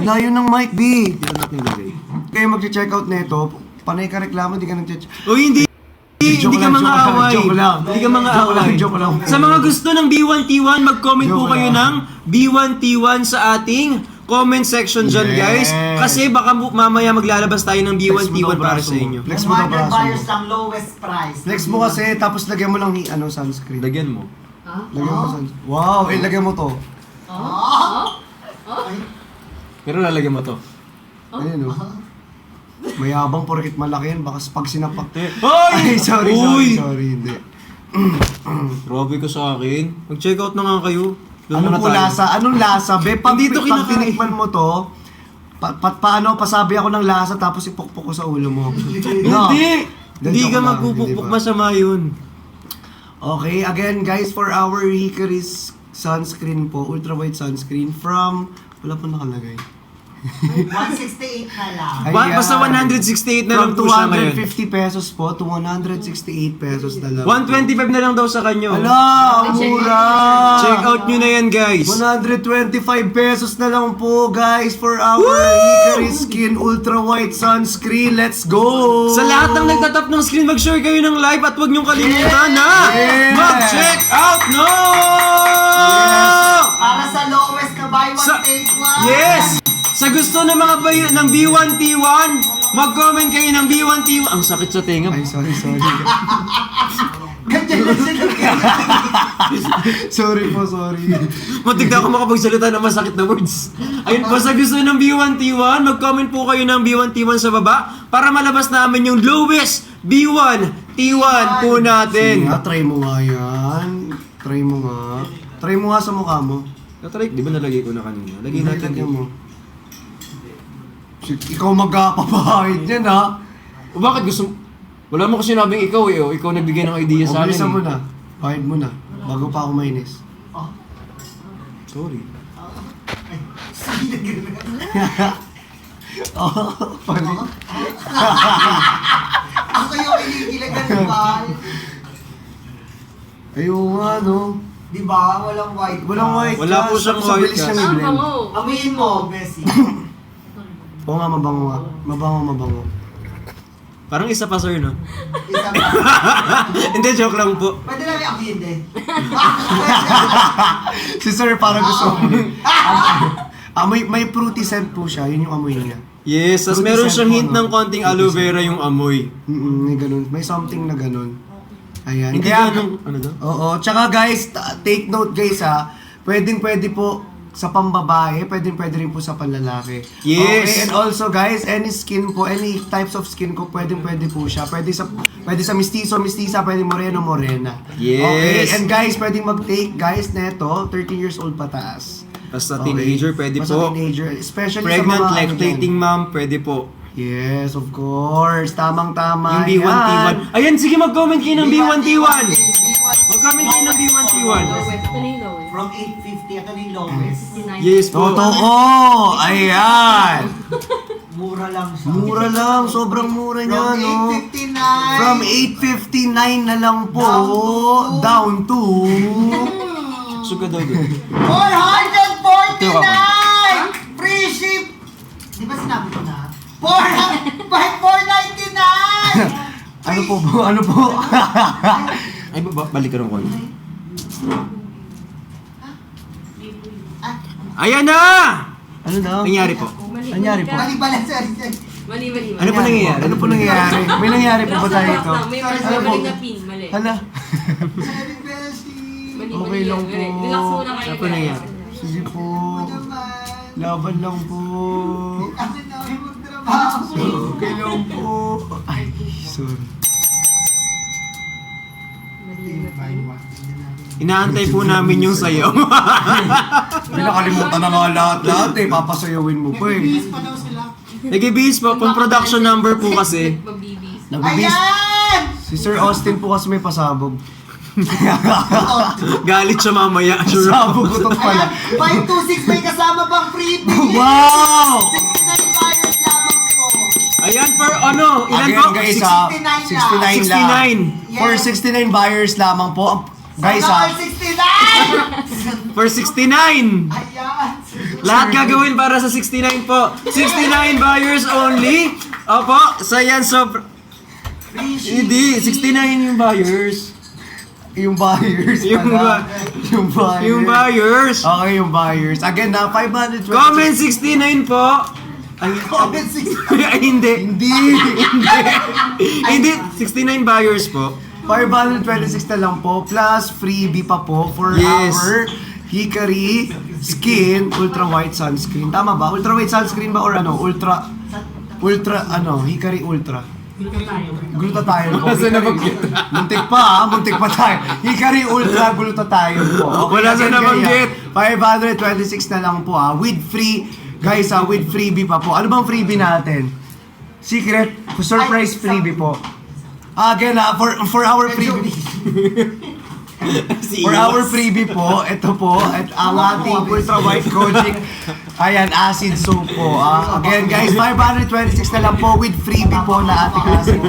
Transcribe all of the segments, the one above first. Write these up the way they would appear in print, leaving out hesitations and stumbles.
layo ng mic, B. Hindi natin lagay. Kayo mag-check out nito, panay ka reklamo, di ka nag-check. Uy, hindi! Hindi ka mga away. Hindi ka mga away. Joke lang. Sa mga gusto ng B1T1, mag-comment po kayo ng B1T1 sa ating comment section dyan, guys. Kasi baka mamaya maglalabas tayo ng B1T1 para sa inyo. Flex mo daw 200 braso buyers mo. lang, lowest price. Flex mo kasi, tapos lagyan mo ng sunscreen. Lagyan mo. Lagyan mo sunscreen. Wow, lagyan mo to. Pero lalagyan mo to. Ayun, oh. Mayabang porkit malaki yan, baka pag sinapak. Hoy! Ay, sorry, hindi. Grabe ka sa akin. Mag-check out na nga kayo. Doon Ano muna po tayo. lasa? Anong lasa? Be, pag, Hindi to pag kinakain. tinikman mo to, paano, pasabi ako ng lasa tapos ipukpok ko sa ulo mo. No. Hindi ka magpupukpok, masama yun. Okay, again guys, for our Hikaris sunscreen po, ultra white sunscreen from, wala po nakalagay. 168 na lang. Ayan. Basta 168 na lang From po siya ngayon. 250 pesos po to 168 pesos na lang. 125 na lang daw sa kanyo. Ala, ang mura! Check out nyo na yan, guys. 125 pesos na lang po guys for our Hikaris Skin Ultra White Sunscreen. Let's go! Sa lahat ng nagtatap ng screen, mag-share kayo ng live at huwag niyong kalimutan na mag-check out no! Para sa lowest na buy one Sa- take one. Yes! Sa gusto ng mga ng B1T1, mag-comment kayo ng B1T1. Ang sakit sa tenga. Ay, sorry. Ganyan lang sila. sorry. Matig na ako makapagsalita ng masakit na words. Ayun po, sa gusto ng B1T1, mag-comment po kayo ng B1T1 sa baba para malabas namin yung lowest B1T1 po natin. Sige nga, try mo nga yan. Try mo nga sa mukha mo. Natry, di ba nalagay ko na kanina? Lagay natin Lagyan dito. mo. Ikaw magkapapahid yan, ha? O bakit gusto wala mo kasi sinabing ikaw eh. O, ikaw nagbigay ng idea sa akin. Bilisan mo Eh. na. Pahid mo na. Bago pa ako mainis. Sorry. Pali. Ako yung inigilagan ni Val. Ayun nga, no? Di ba? Walang white. Walang white Wala cast. po siyang Sa white bilis cast. niyang i-blend. Amuyin mo, Bessie. Oo nga, mabango nga. Mabango. Parang isa pa sir, no? Isa pa. Hindi, joke lang po. Pwede lang yung amuyin din. Si sir parang gusto mo. May fruity scent po siya. Yun yung amoy niya. Yes, tas Fruity meron scent siyang po, hint no? ng konting aloe vera yung amoy. May ganun. May something na ganun. Ayan. Hindi Kaya, ganun, ano daw? oo. Tsaka guys, take note guys ha. Pwede po sa pambabae, pwede rin po sa panlalaki. Yes. Okay, and also guys, any skin po, any types of skin ko, pwede po siya. Pwede sa mestizo, mestiza, pwede moreno, morena. Yes. Okay, and guys, pwede mag-take guys neto, 13 years old pataas. Basta teenager, pwede Basta po. teenager, especially Pregnant, sa mga lactating mom, pwede po. Yes, of course. Tamang-tama Yung B1T1. Ayan, sige mag-comment kayo ng B1T1. Mag-comment kayo ng B1T1. From 850, ito na yung lowest. Yes po. Totoo! Ayan! Mura lang siya. Mura lang, sobrang mura niya, From no? 859. From 859 na lang po, down to... Suga daw doon. 449! Free ship! Di ba sinabi ko na? 499! Ano po? Ay, balik ka rin konti. Ayan na! Ano daw? Nangyari po. Nangyari po? Mali pala, sorry. Mali. Ano po nangyayari? Ano po nangyayari? May nangyari po ba tayo ito? May Ano po? mali na pin, mali. Hala. Sorry, Bessie. Mali, Okay mali lang yan. po. Relax muna kayo. Ano po nangyari? Sige po. Naman. Laban lang po. Kasi na ay magtrabaho. Okay lang po. Ay, sorry. Inaantay po namin yung sayo. Pinakalimutan na nga lahat eh. Papasayawin mo pa eh. Bis pa daw sila. Nag-ibis po, pang production number po kasi. Mabibis. Nagbibis. Ayan! Si Sir Austin po kasi may pasabog. Galit siya mamaya. Sure. Pasabog utot pala. Ayan! 526 may kasama pang freebie! Wow! 69 buyers lamang po. Ayan, per ano? Ilan po? Again guys, 69 69 lang. 69. For 69 buyers lamang po. Guys Sana ha. all 69! For 69. Ayan! Lahat gagawin para sa 69 po. 69 buyers only. Opo, so yan, Free ship. hindi, 69 yung buyers. Yung buyers Yung pala. Yung buyers. Yung buyers. Okay, yung buyers. Again, na 520. Comment 69 po. Ay, Comment 6. ay, hindi. Hindi. Hindi, 69 buyers po. 526 na lang po. Plus freebie pa po for Yes. our Hickory Skin Ultra White Sunscreen. Tama ba? Ultra White Sunscreen ba or ano? Ultra Hickory Ultra. Glutathione po. Wala sa Hickory- Muntik pa muntik pa tayo. Hickory Ultra Glutathione po. Wala sa again, nabanggit. kaya 526 na lang po with free, guys with freebie pa po. Ano bang freebie natin? Secret, surprise freebie po. Again for our freebie. For our freebie po, ito po, at ang ating Ultra White Kojic, ayan, acid soap po. Again guys, 526 na lang po with freebie po na ating acid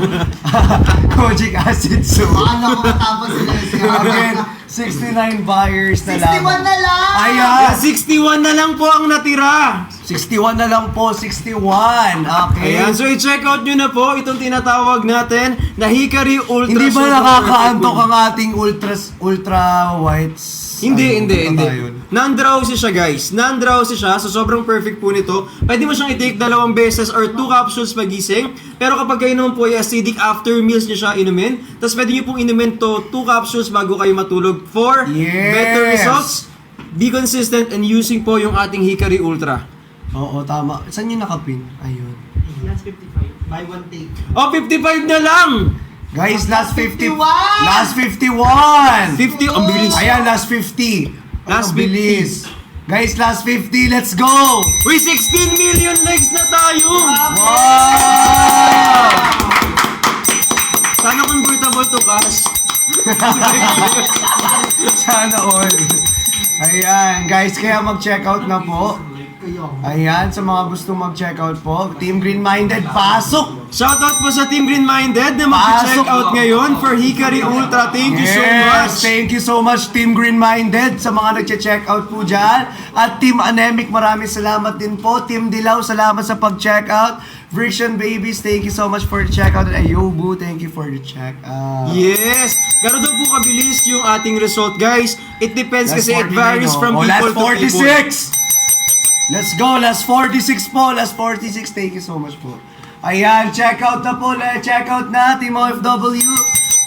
Kojic acid soap. Paano ko matapos sila Again, 69 buyers na lang. 61 na lang! Ayan, 61 na lang po ang natira. 61 na lang po, 61. Okay. Ayan, so i-check out nyo na po itong tinatawag natin na Hickory Ultra. Hindi ba Super nakakaantok White. ang ating ultra whites? Hindi. Ayun. Non-drowsy siya, guys. Non-drowsy siya, so sobrang perfect po nito. Pwede mo siyang i-take 2 beses or 2 capsules pagising. Pero kapag kayo naman po ay acidic, after meals nyo siya inumin. Tapos pwede nyo pong inumin to 2 capsules bago kayo matulog for Yes! better results. Be consistent and using po yung ating Hickory Ultra. Oo, tama. Saan yung nakapin? Ayun. Last 55. Buy one take. Oh, 55 na lang! Guys, last 50. 51! Last 51! 50, ang bilis. Ayan, last 50. Last Ang bilis. Guys, last 50. Let's go! Uy, 16 million likes na tayo! Wow! Sana convertible to cash. Sana all. Ayan, guys, kaya mag-check out na po. Ayan, sa mga gustong mag-check out po, Team Green Minded, pasok! Shoutout po sa Team Green Minded na mag-check Pasok. out ngayon for Hickory Ultra. Thank you so much. Thank you so much, Team Green Minded, sa mga nagche-check out po dyan. At Team Anemic, maraming salamat din po. Team Dilaw, salamat sa pag-check out. Virgin Babies, thank you so much for the check out. And Ayobu, thank you for the check out. Yes! Gano'n daw po kabilis yung ating result, guys. It depends Last kasi it 49, varies oh. from Oh, people last to people. 46! Let's go, last 46 po, last 46. Thank you so much po. Ayan, check out na po, check out na, Team OFW.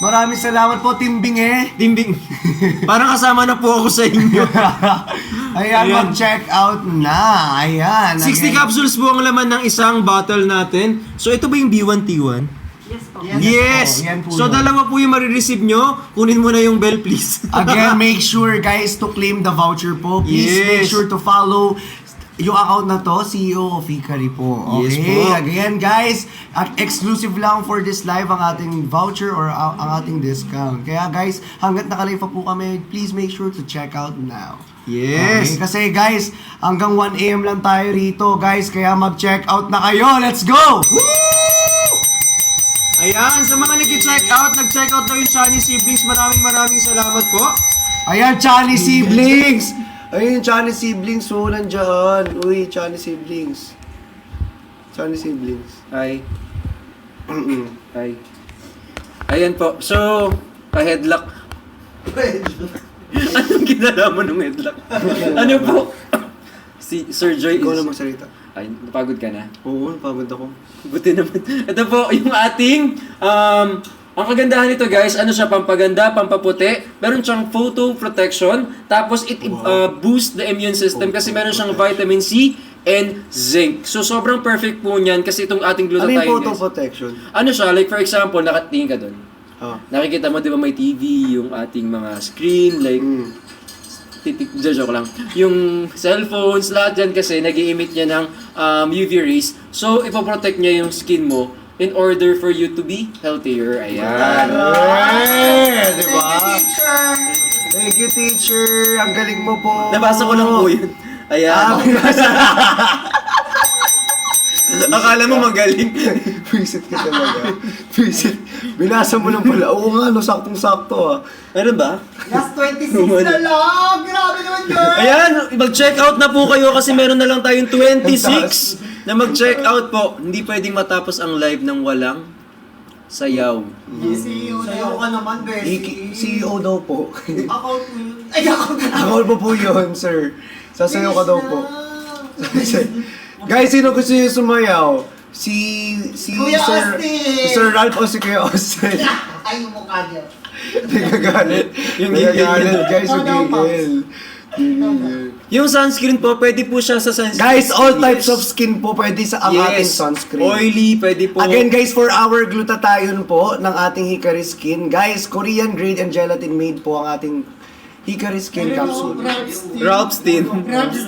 Maraming salamat po, Team Binge. Timbing. Parang kasama na po ako sa inyo. Ayan, Ayan. mag-check out na. Ayan. 60 again. capsules po ang laman ng isang bottle natin. So ito ba yung B1T1? Yes! po, yan po So yun. dalawa po yung marireceive nyo. Kunin mo na yung bell, please. Again, make sure guys to claim the voucher po. Please make Yes. sure to follow yung account na to, CEO of Hickory po. Yes Okay, po. again guys, at exclusive lang for this live ang ating voucher or ang ating discount. Kaya guys, hanggat nakalive pa po kami, please make sure to check out now. Yes! Okay, kasi guys, hanggang 1 AM lang tayo rito guys, kaya mag-check out na kayo. Let's go! Ayan, sa mga nag-check out na yung Chinese siblings, maraming salamat po. Ayan, Chinese siblings! Ayun, Chinese siblings, so nandyan. Uy, Chinese siblings. Chinese siblings. Hi. Hi. Ayan po. So, pa-headlock. Anong ginala mo ng headlock? Ano po? Si Sir Joy Ikaw na is... magsalita. Ay, napagod ka na? Oo, napagod ako. Buti naman. Ito po, yung ating... ang kagandahan nito guys, ano siya, pampaganda, pampaputi, meron siyang photo protection, tapos it boost the immune system kasi meron siyang vitamin C and zinc. So sobrang perfect po niyan kasi itong ating Ano glutathione yung photo guys. protection? Ano siya, like for example, nakatingin ka doon. Ah. Nakikita mo, di ba may TV, yung ating mga screen, like, joke lang. Yung cellphones, lahat yan kasi nag-i-emit niya ng UV rays. So, ipoprotect niya yung skin mo in order for you to be healthier. Ayan. Ay, di ba? Teacher! Thank you, teacher. Ang galing mo po. Nabasa ko lang po yun. Ayan. Ah, Akala mo magaling. Visit ka talaga. Visit. Binasa mo lang pala. Oo nga, no, saktong-sakto ah. Ano ba? Last 26 na lang! Grabe naman, girl! Ayan, mag-check out na po kayo kasi meron na lang tayong 26 na mag-check out po. Hindi pwedeng matapos ang live ng walang sayaw. CEO Sayo ka naman, Bessie. CEO daw po. Account mo yun. Ay, account na. Ako po yun, sir. Sasayaw ka daw po. Guys, sino gusto niyo sumayaw? Si Kuya Sir, Austin! Sir Ralph o si Kuya Austin? Ay, yung mukha niya. Nagagalit. Yung Nagagalit, gigil. guys. Yung Ikaw daw, gigil. Yung sunscreen po, pwede po siya sa sunscreen. Guys, all types of skin po pwede sa ang ating Yes. sunscreen. Oily, pwede po. Again guys, for our glutathione po ng ating Hikari Skin, guys, Korean grade and gelatin made po ang ating Hikari Skin capsule. Ralphstein.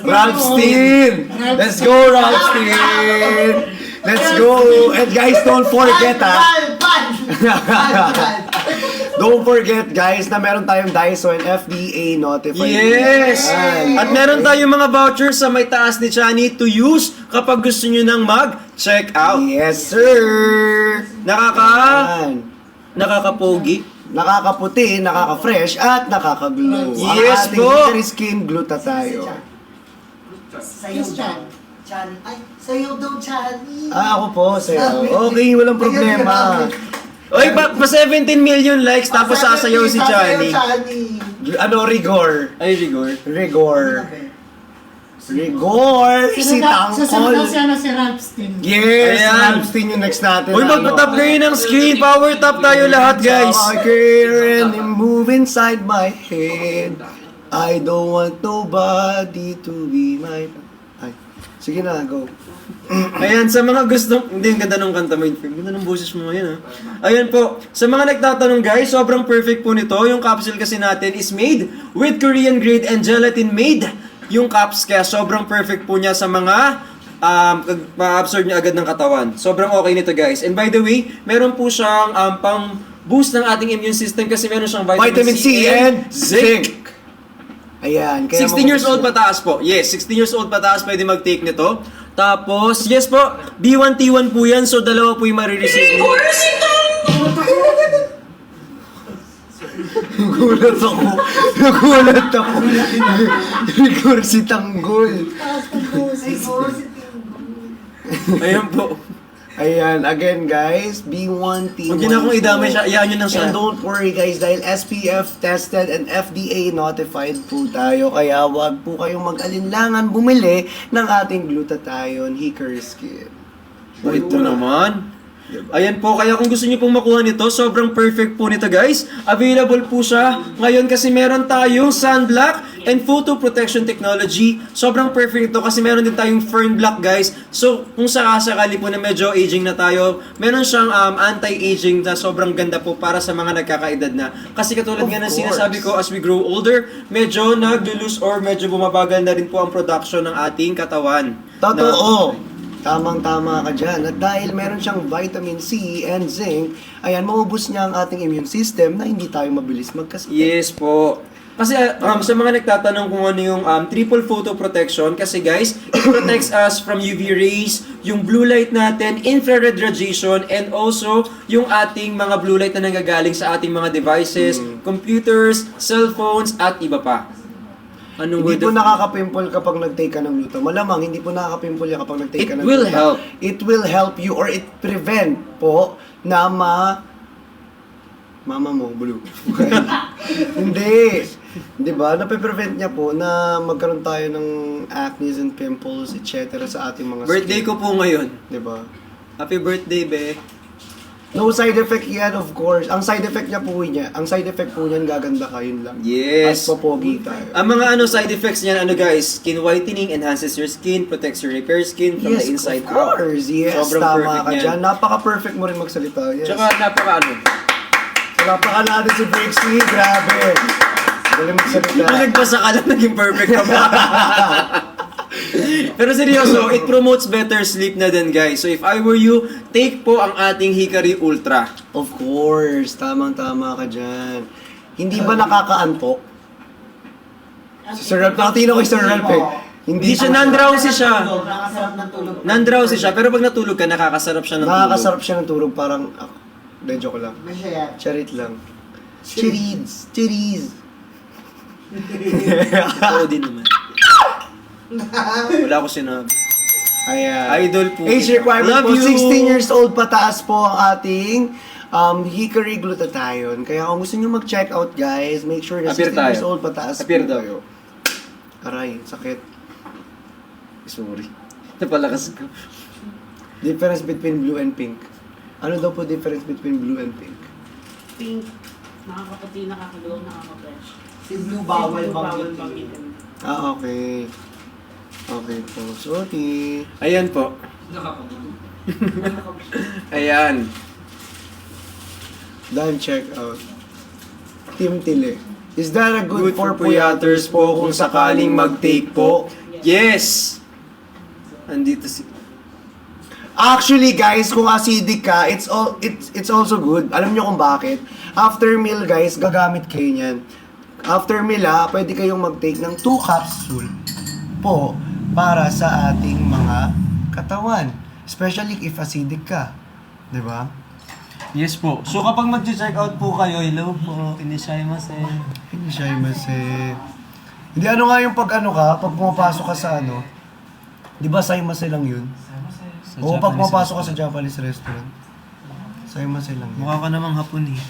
Ralphstein! Let's go, Ralphstein! Let's go! And guys, don't forget don't forget guys na meron tayong Daiso and FDA notified. Yes! Yan. At meron tayong mga vouchers sa may taas ni Chani to use kapag gusto nyo nang mag-check out. Yes, sir! Yan. Nakakapogi. Nakakaputi, nakaka-fresh, at nakaka-glow. Yes ang ating po. Hikari Skin Glutathione. Sayo, Chan. Chan. Ay, sayo daw, Chani. Ako po, sa'yo. Okay, walang problema. Oy, pa 17 million likes tapos sasayaw si Chani. Ano, rigor. Ay, Rigor. Rigor. Rigor, si Tangkol. si Ralphstein. Yes, Ayan. Ralphstein yung next natin. Uy, magpa-tap kayo ng screen. Power tap tayo lahat, guys. I can move inside my head. I don't want nobody to be my... Ay, sige na, go. Ayan, sa mga gustong... Hindi, ang ganda ng kanta mo. Ang ganda ng boses mo ngayon, ha? Ayan po, sa mga nagtatanong, guys, sobrang perfect po nito. Yung capsule kasi natin is made with Korean grade and gelatin made. Yung caps, kaya sobrang perfect po niya sa mga ma-absorb niya agad ng katawan. Sobrang okay nito, guys. And by the way, meron po siyang pang-boost ng ating immune system kasi meron siyang Vitamin C and zinc. Ayan. 16 years old pataas po. Yes, 16 years old pataas pwede mag-take nito. Tapos, yes po, B1, T1 po yan. So, dalawa po yung marireceive niyo. Nagulat ako. Rigor si Tanggol. Ayan po. Ayan, again guys, B1, T1. Huwag yun akong idamay siya. Iyaan nyo lang siya. And don't worry guys, dahil SPF tested and FDA notified po tayo, kaya wag po kayong mag-alinlangan bumili ng ating glutathione Hikari Skin. Ito naman. Ayan po, kaya kung gusto niyo pong makuha nito, sobrang perfect po nito guys. Available po siya ngayon kasi meron tayong sunblock and photo protection technology. Sobrang perfect ito kasi meron din tayong fern block guys. So kung sakasakali po na medyo aging na tayo, meron siyang anti-aging na sobrang ganda po para sa mga nagkakaedad na. Kasi katulad nga ng Of course. sinasabi ko, as we grow older, medyo nag-lose or medyo bumabagal na rin po ang production ng ating katawan. Totoo! Tamang-tama ka dyan. At dahil meron siyang vitamin C and zinc, ayan, maubos niya ang ating immune system na hindi tayo mabilis magkasakit. Yes po. Kasi sa mga nagtatanong kung ano yung triple photo protection, kasi guys, it protects us from UV rays, yung blue light natin, infrared radiation, and also yung ating mga blue light na nanggagaling sa ating mga devices, computers, cellphones, at iba pa. Anong Hindi word po of- nakaka-pimple kapag nag-take ka ng luto. Malamang, hindi po nakaka-pimple yan kapag nag-take It ka ng will luto. help. It will help you or it prevent po na Mama mo, blue. Hindi. Di ba? Nape-prevent niya po na magkaroon tayo ng acne and pimples, etc. sa ating mga Birthday skin. ko po ngayon. Di ba? Happy birthday, be. No side effect yan, of course. Ang side effect po niyan, gaganda ka, yun lang. Yes. At papogi tayo. Ang mga side effects niyan, guys, skin whitening, enhances your skin, protects your repair skin from the inside of out. course. Yes, Sobrang tama perfect ka niyan. dyan. Napaka-perfect mo rin magsalita. Yes. Tsaka Napaka natin si Brixie. Grabe. Galing magsalita. nagpasa ka lang, naging perfect ka ba? Pero seryoso, it promotes better sleep na din, guys. So if I were you, take po ang ating Hikari Ultra. Of course. Tamang-tama ka dyan. Hindi ba nakakaantok? Si Sir Ralph, nakatino kay Sir Ralph eh. Hindi siya, non-drowsy siya. Nakakasarap ng tulog. Non-drowsy siya, pero pag natulog ka, nakakasarap siya ng tulog. Nakakasarap siya ng tulog, parang De, joke lang. Masaya. Charit lang. Chirids. Chirids. Oo din naman. Wala ko sinabi. Ayan. Idol po. Age requirement Love po, you. 16 years old pataas po ang ating hickory glutathione. Kaya kung gusto nyo mag-check out, guys, make sure na Appear 16 years tayo. old pataas Appear po daw. kayo. Aray, sakit. Sorry. Napalakas ko. Difference between blue and pink. Ano daw po difference between blue and pink? Pink, nakakaputi, nakakagulong, nakaka-fresh. Si Blue Bawal Bawal banggitin. banggitin. Ah, okay. Okay po. Sorry. Ayan po. Ayan. Done check out. Team Tile. Is that a good, Good for for puyaters po kung sakaling mag-take po? Yes! Andito si... Actually, guys, kung acidic ka, it's also good. Alam nyo kung bakit? After meal, guys, gagamit kayo niyan. After meal, pwede kayong mag-take ng 2 capsule po para sa ating mga katawan. Especially if acidic ka. 'Di ba? Yes po. So kapag mag-check out po kayo, hello po, inishaimase. Hindi siya Hindi ano nga yung pag pag pumapasok ka sa di ba saimase lang yun? Oo, pag pumapasok ka sa Japanese restaurant. Saimase lang yun. Mukha ka namang hapon eh.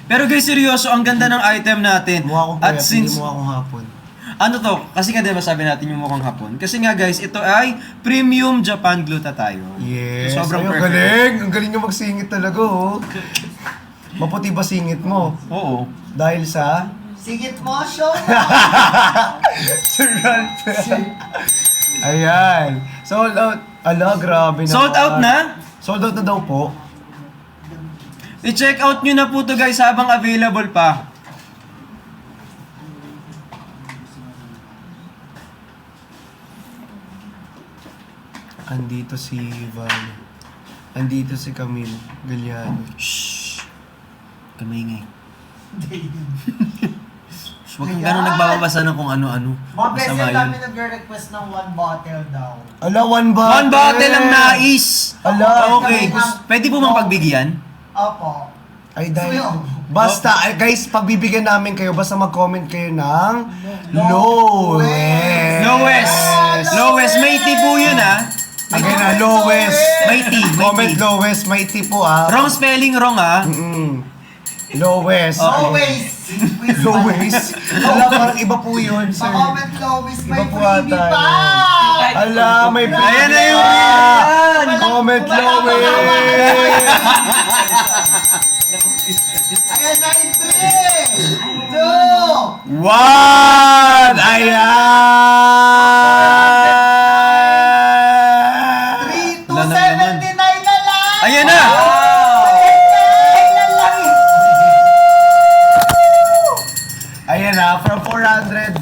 Pero guys, seryoso, ang ganda ng item natin. Mukha akong At payat, since... hindi mukha akong hapon. Ano to? Kasi nga diba sabi natin yung mukhang hapon? Kasi nga guys, ito ay Premium Japan Glutathione. Yes. Sobrang Ay, ang perfect. galing. Ang galing nyo magsingit talaga, oh. Maputi ba singit mo? Oo. Dahil sa... Sigit mo, show mo! Sir Ralph. Ayan. Sold out. Ala, grabe na. Sold out na? Sold out na daw po. I-check out nyo na po to guys habang available pa. Andito si Van. Andito si Camille Galliano. Shhh. Kamay. Huwag kang ganun nagbabasa ng kung ano-ano. Mga beses Masama yun. kami nag-request ng 1 bottle daw. Ala, 1 bottle. 1 bottle ang nais! Ala, Okay. Pwede po bang pagbigyan? Opo. Ay, dahil... Sweet. Basta, guys, pagbibigyan namin kayo, basta mag-comment kayo ng lowest. Lowest! Lowest, may tea po yun ah. Again na, lowest. May tea, may Comment tea. lowest, may tip po ah. Wrong spelling, wrong ah. Lowest. Always! Lowest. Ala, parang iba po yun, sir. Pa-comment Lois, may Iba po freebie ata pa! yun. Ala, may Ayan na yung yan. yan! Comment lowest. Ayan na yung 3! 2! 1! Ayan! 3 to Wala na naman. 79 na lang! Ayan na! Ayan na, from 409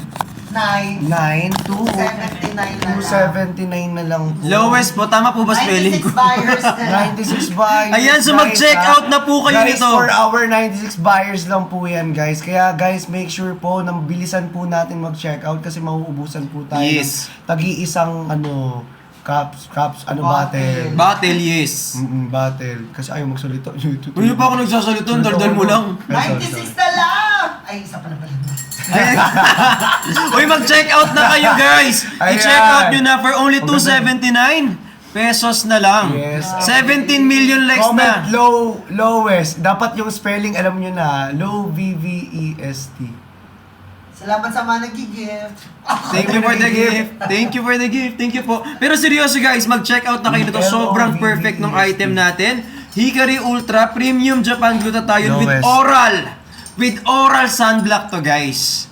9 to 79 na lang. 279 na lang po. Lowest po, tama po ba spelling 96 ko? buyers na lang. 96 buyers. Ayan, so guys, mag-check ha? out na po kayo guys, nito. for our 96 buyers lang po yan, guys. Kaya, guys, make sure po na bilisan po natin mag-check out kasi mauubusan po tayo Yes. ng tag-iisang, cups, bottle. Battle, yes. Bottle. Kasi ayaw magsalita. Hindi pa ako nagsasalito, daldal mo lang. 96 na lang! Ay, isa pala pala. Uy, mag-check out na kayo guys! Ayan. I-check out nyo na for only 279 pesos na lang. Yes. 17 million likes Comment na. lowest. Dapat yung spelling, alam nyo na. Low VVEST. Salamat sa mga nag-gift. Thank you for the gift. Thank you for the gift. Thank you po. Pero seryoso guys, mag-check out na kayo nito. Sobrang perfect ng item natin. Hickory Ultra Premium Japan Glutathione with Lowest. oral sunblock to guys.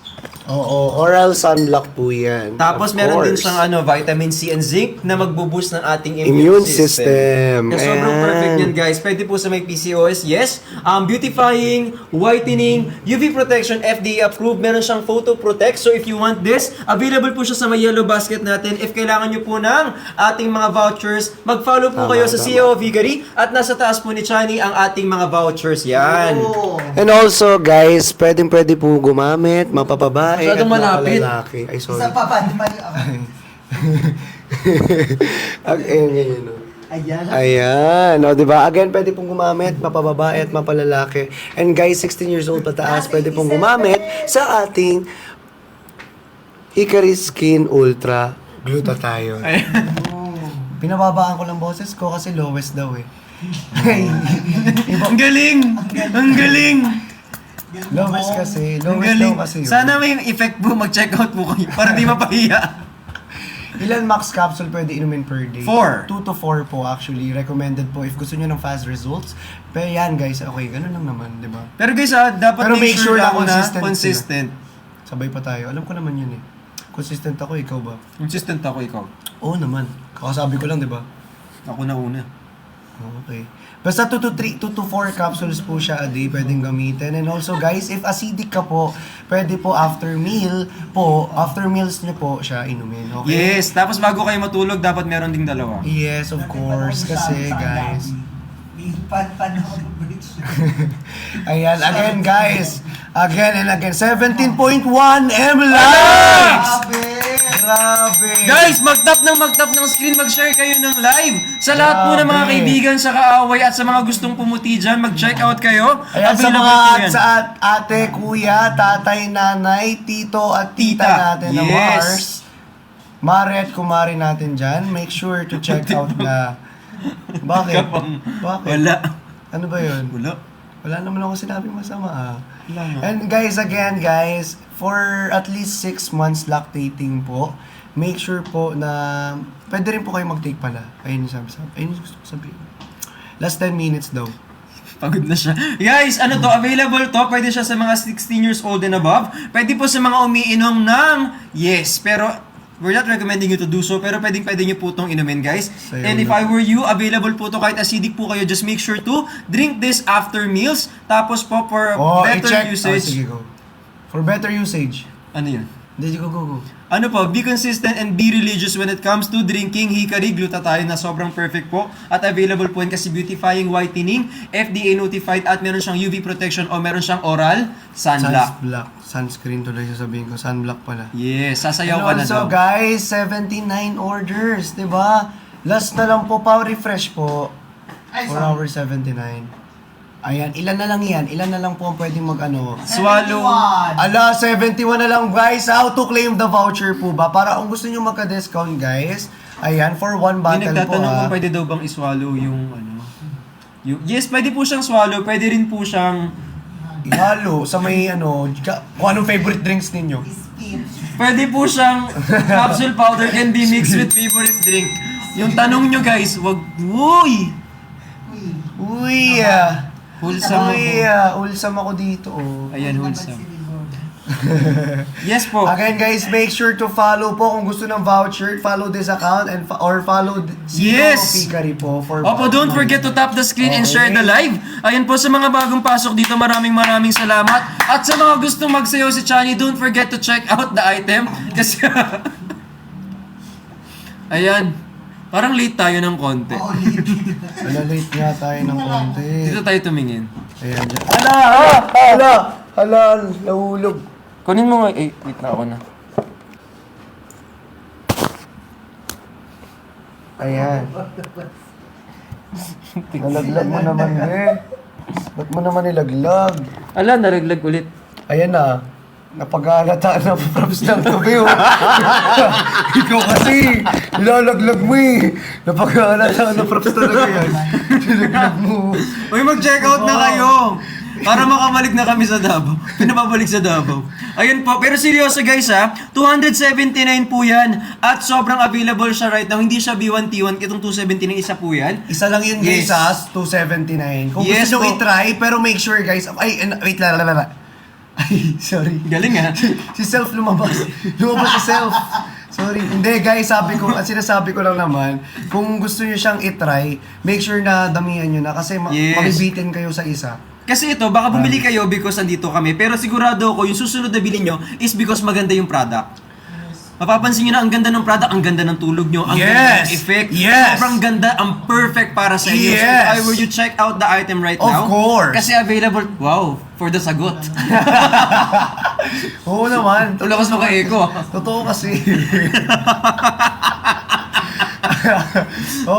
Oo, oral sunblock po yan. Tapos Of meron din course. siyang vitamin C and zinc na magbo-boost ng ating Immune system. Kaya sobrang And- perfect yan guys. Pwede po sa may PCOS, yes. Beautifying, whitening, UV protection, FDA approved. Meron siyang photo protect. So if you want this, available po siya sa may yellow basket natin. If kailangan nyo po ng ating mga vouchers, mag-follow po kayo sa CEO of Hickory at nasa taas po ni Chani ang ating mga vouchers. Yan. Oh. And also, guys, pwede po gumamit, mapapabae, Masyadong malapit. mapalalaki. Ay, sorry. Isa pa ba? Di mali ako. Ayun, ganyan, no? Ayan. Ayan, o diba? Again, pwede pong gumamit, mapababae at mapalalaki. And guys, 16 years old pataas, pwede pong gumamit sa ating Hickory Skin Ultra Glutathione. Pinababaan ko lang boses ko kasi lowest daw eh. Ang galing! Ang galing! Lowest kasi, Ang lowest galing. daw kasi yun. Sana may effect po, mag-check out po kayo para di mapahiya. Ilan max capsule pwede inumin per day? 4. 2 to 4 po actually. Recommended po if gusto nyo ng fast results. Pero yan guys, okay, ganun lang naman, di ba? Pero guys dapat Pero make sure na lang na consistent consistent. Sabay pa tayo. Alam ko naman yun eh. Consistent ako, ikaw ba? Consistent ako, ikaw. Oo naman. Kakasabi ko lang, di ba? Ako na una. Okay. Basta 2 to 4 capsules po siya a day pwedeng gamitin. And also guys, if acidic ka po, pwede po after meals nyo po siya inumin. Okay? Yes, tapos bago kayo matulog, dapat meron ding dalawa. Yes, of course. Kasi guys, Panahon ng bridge. ayan, again guys, again and again, 17.1 mLives! Grabe! Guys, mag-tap ng screen, mag-share kayo ng live. Sa lahat po ng mga Grabe. kaibigan sa kaaway at sa mga gustong pumuti dyan, mag-check out kayo. Ayan, sa Available mga po yan. sa ate, kuya, tatay, nanay, tito at tita, Tita. natin na Yes. Mars, Mare at kumari natin dyan, make sure to check out na. Bakit? Kapang- Bakit? Wala. Ano ba yun? Wala. Wala naman ako sinabing masama ah. Wala nga. And guys, again guys, for at least 6 months lactating po, make sure po na pwede rin po kayo mag-take pala. Ayun yung sabi. Ayun yung gusto ko sabihin. Last 10 minutes daw. Pagod na siya. Guys, ano to, available to, pwede siya sa mga 16 years old and above. Pwede po sa mga umiinom ng, yes, pero we're not recommending you to do so, pero pwede nyo po itong inumin, guys. Sa'yo And if na. I were you, available po to kahit acidic po kayo, just make sure to drink this after meals. Tapos po, for better i-check. usage. Sige, go. For better usage. Ano yun? Hindi, go. Ano po, be consistent and be religious when it comes to drinking Hickory Glutathione na sobrang perfect po. At available po yan kasi beautifying, whitening, FDA notified at meron siyang UV protection o meron siyang oral sunblock. Sunblock. Sunscreen tuloy sasabihin ko. Sunblock pala. Yes, sasayaw And ka na also, daw. guys, 79 orders, di ba? Last na lang po, power refresh po. For hour 79. Ayan, ilan na lang yan? Ilan na lang po ang pwedeng mag-ano? Swallow. Ala, 71 na lang guys. How to claim the voucher po ba? Para kung gusto nyo magka-discount guys, ayan, for one May bottle po nagtatanong kung ah. pwede daw bang iswallow yung ano. Yes, pwede po siyang swallow. Pwede rin po siyang Ihalo sa may ano, kung anong favorite drinks ninyo. pwede po siyang capsule powder can be mixed with favorite drink. Yung tanong nyo guys, wag, uy! Uy, Wholesome uy, ako. wholesome ako dito oh. Ayan, wholesome. Yes po. Again guys, make sure to follow po kung gusto ng voucher, follow this account and or follow Yes! Hickory po for Opo, don't forget to tap the screen and share the live. Ayan po, sa mga bagong pasok dito, maraming salamat. At sa mga gustong magsayaw si Chani, don't forget to check out the item. Kasi, ayan, parang late tayo ng konti. Wala, late nga tayo ng konti. Dito tayo tumingin. Ayan dyan. Hala, nahulog. Kunin mo nga, eh, wait na ako na. Ayan. Nalaglag mo naman eh. Ba't mo naman nilaglag? Ala, nalaglag ulit. Ayan na. Napag-aalataan ng props ng gabi oh. Ikaw kasi, nilalaglag mo eh. Napag-aalataan ng props talaga yan. Nilaglag mo. Uy, mag-check out na kayo! Para makabalik na kami sa Davao. Pinababalik sa Davao. Ayun po. Pero seryoso guys ha, 279 po yan. At sobrang available siya right now. Hindi siya B1T1. Itong 279 isa po yan. Isa lang yun guys Yes. ha, 279. Kung Yes gusto nyo po. i-try, pero make sure guys, ay, wait, ay, sorry. Galing ha. Si self lumabas. Lumabas si self. Sorry. Hindi guys, sinasabi ko lang naman, kung gusto niyo siyang i-try, make sure na damihan niyo na kasi Yes. mabibitin kayo sa isa. Kasi ito, baka bumili kayo because andito kami. Pero sigurado ako, yung susunod na bilhin nyo is because maganda yung product. Mapapansin nyo na ang ganda ng product, ang ganda ng tulog nyo, ang ganda ng Yes! effect. Yes! Sobrang ganda, ang perfect para sa inyo. So Yes! if I were you check out the item right Of now. course! Kasi available, wow, for the sagot. Oo naman. Lakas mo ka-echo. Totoo kasi.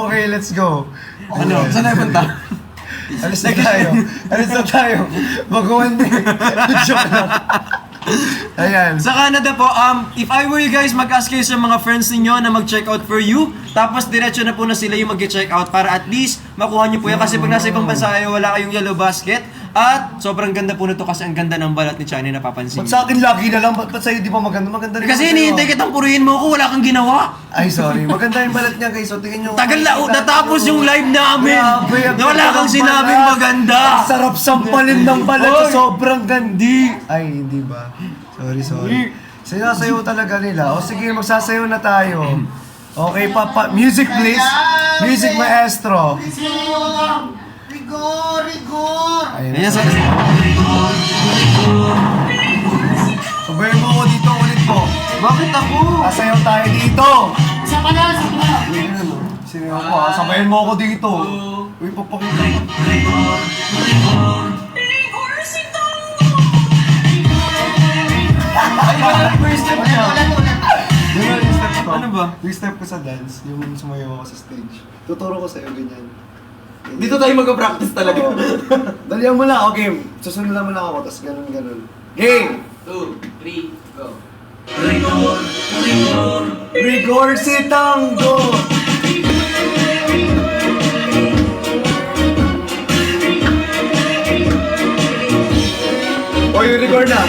Okay, let's go. Ano? Saan tayo punta? Alis na tayo. Alis na tayo. Baguhan din. Joke lang. Ayan. Sa Canada po, if I were you guys, mag-ask kayo sa mga friends ninyo na mag-check out for you. Tapos diretso na po na sila yung mag-check out para at least makuha nyo po yan. Kasi pag nasa ibang bansa kayo, wala kayong yellow basket. At sobrang ganda po nito kasi ang ganda ng balat ni Chani napapansin. Ba't sa akin lagi na lang? Ba't sa'yo di ba maganda? Maganda rin Kasi ako sa'yo. hinihintay kitang purihin mo ako, wala kang ginawa. Ay, sorry. Maganda yung balat niya, guys. So, tingnan nyo. Tagal na, natapos yung live namin. Grabe, ang Na wala ganda kang ng sinabing balat. maganda. Ang sarap sampalin ng balat. Oy. Sobrang gandi. Ay, hindi ba? Sorry. Sinasayaw talaga nila. O sige, magsasayaw na tayo. Okay, music please. Music maestro. Rigor! Ayun. Ayan, sa... Sabayin mo ako dito ulit po. Bakit ako? Sasayaw tayo dito. Isa pa na. Sinayaw ko ha. Sabayin mo ako dito. Uy, papakita ko. First step niya. Yun nga yung step ko. Ano ba? Yung step ko sa dance, yung sumayaw ako sa stage. Tuturo ko sa'yo ganyan. Dito tayo mag-practice talaga. Dalihan mo lang, okay. Susunod lang mo lang ako, tapos ganun. Game! 2, 3, go. Rigor si Tango! O, yung rigor na.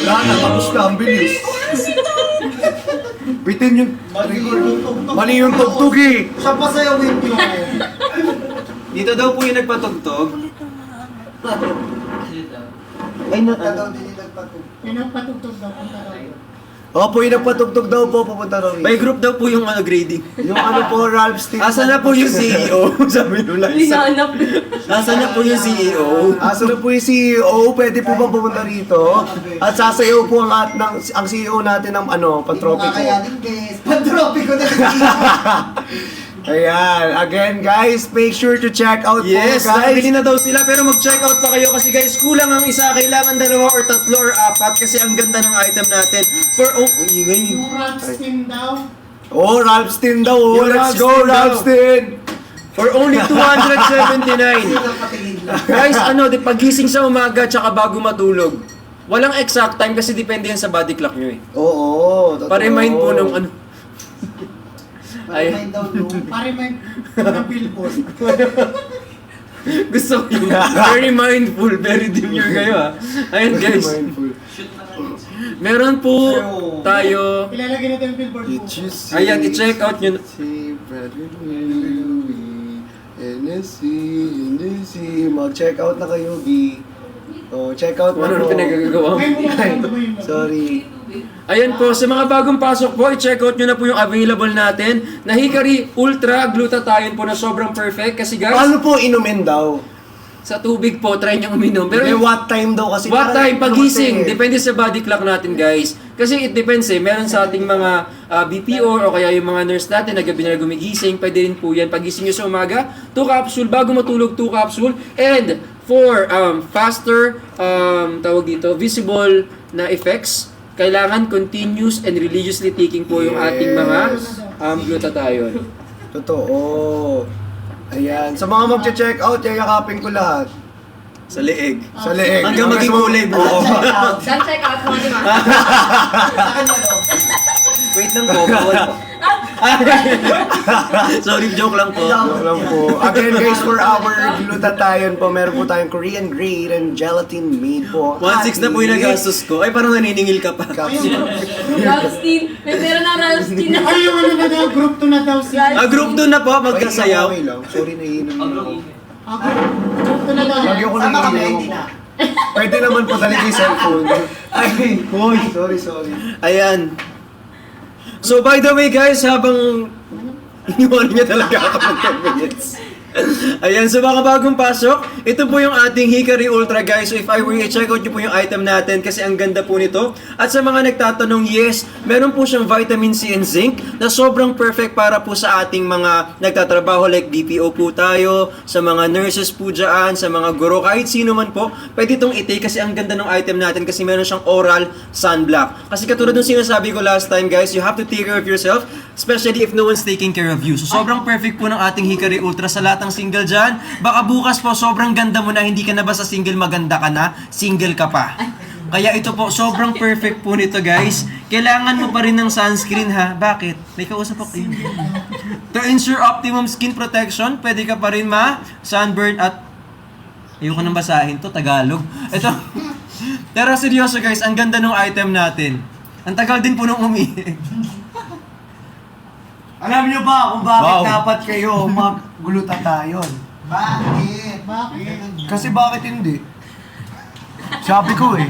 Wala na, tapos na, ang bilis. Bitin yung rigor. Mali yung tugtog eh. Siya pa sa'yo, wait yun. Dito daw po yung nagpatugtog. Ay, daw din yung nagpatog. Yan ang patugtog daw. Punta daw. Opo, yung nagpatugtog daw po, papunta raw By group daw po yung grading. Yung ano po, Ralph Steele. Asa na po yung CEO? Sabi nila. Hinahanap. Asa na po yung CEO? Asa na po yung CEO? Pwede po bang pumunta rito? At sasayaw po ang CEO natin ng pantropiko. Kakayanin, guys. Pantropiko na Ayan, again guys, make sure to check out Yes, po guys. nakabili na daw sila pero mag-check out pa kayo kasi guys, kulang ang isa, kailangan dalawa or tatlo or apat kasi ang ganda ng item natin. For ang ingay. Steam daw. Oh, Ralph Steele daw. Oh, Yung let's Ralph go, Steele Ralph daw. Steele. For only 279. patingin lang. Guys, di pagising sa umaga tsaka bago matulog. Walang exact time kasi depende yan sa body clock nyo eh. Oo, totoo. Pa-remind po ng ano. Pare-mind daw no. Pare-mind ng billboard. Gusto ko yun. Very mindful, very demure kayo ha. Ayun guys. Mindful. Meron po tayo. Ilalagay natin yung billboard Did po. you see? Ayan, i-check out nyo. See Bradley Louie, NSC. Mag-check out na kayo, B. Oh, check out na Ano po. pinagagagawa mo? Ay, mo. Sorry. Ayan po, sa mga bagong pasok po, i-check out nyo na po yung available natin na Hikari Ultra Glutathione po na sobrang perfect. Kasi guys, Paano po inumin daw? sa tubig po, try nyo uminom. Pero Pero what time daw kasi? what time? Pagising. Kasi- Depende sa body clock natin guys. Kasi it depends eh. Meron sa ating mga BPO o kaya yung mga nurse natin na gabi na gumigising. Pwede rin po yan. Pagising nyo sa umaga, 2 capsule. Bago matulog, 2 capsule. And for faster, tawag dito, visible na effects, kailangan continuous and religiously taking po yung ating mga glutathione. Totoo. Ayan. Sa mga mag-check out, yayakapin ko lahat. Sa leeg. Sa leeg. Hanggang maging kulay blue. Saan check out mo, di ba? Wait lang po, bawal po. Sorry, joke lang po. Joke lang po. Again guys, for our glutathione po, meron po tayong Korean grade and gelatin made po. 1.6 na po yung nagastos ko. Ay, parang naniningil ka pa. Ralstin. May pera ng Ralstin na. Ay, yung ano na daw, group 2 na daw siya. Group 2 na po, magkasayaw. Okay lang. Sorry, naiinom ako. Group 2 na daw. Lagi ako Sama kami, naiinom hindi na. ako. Pwede naman po dali yung cellphone. Ay, hoy. Sorry. Ayan. So, by the way guys, habang iniwan niya talaga ako ng 10 minutes. Ayan, so mga bagong pasok, ito po yung ating Hikari Ultra guys. So if I were you, check out nyo po yung item natin kasi ang ganda po nito. At sa mga nagtatanong, yes, meron po siyang vitamin C and zinc na sobrang perfect para po sa ating mga nagtatrabaho like BPO po tayo, sa mga nurses po dyan, sa mga guro, kahit sino man po, pwede itong i-take kasi ang ganda ng item natin kasi meron siyang oral sunblock. Kasi katulad ng sinasabi ko last time guys, you have to take care of yourself, especially if no one's taking care of you. So sobrang perfect po ng ating Hikari Ultra sa lahat ng single dyan. Baka bukas po, sobrang ganda mo na, hindi ka na ba sa single maganda ka na, single ka pa. Kaya ito po, sobrang perfect po nito guys. Kailangan mo pa rin ng sunscreen ha. Bakit? May kausap ako. To ensure optimum skin protection, pwede ka pa rin ma-sunburn at... Ayoko nang basahin to, Tagalog. Ito. Pero seryoso guys, ang ganda ng item natin. Ang tagal din po nung umiig. Alam niyo ba kung bakit Wow. dapat kayo mag-glutathione? Bakit? Bakit? Kasi bakit hindi? Sabi ko eh.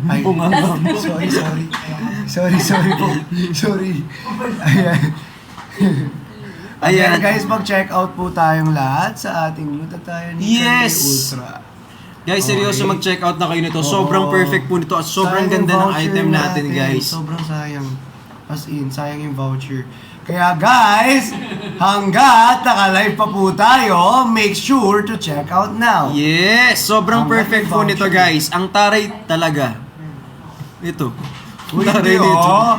Ay, sorry. Sorry po. Sorry. Ayan. Ayan Ayan. guys, mag-check out po tayong lahat sa ating glutathione Yes! Ultra. Guys, seryoso Okay. mag-check out na kayo nito. Sobrang Oo. perfect po nito at sobrang Sayang ganda yung ng voucher item natin guys. Sobrang sayang. As in, sayang yung voucher. Kaya guys, hanggat naka-live pa po tayo, make sure to check out now. Yes! Sobrang Ang perfect ganda po yung nito voucher. guys. Ang taray talaga. Ito. Uy, Ang taray hindi nito. oh.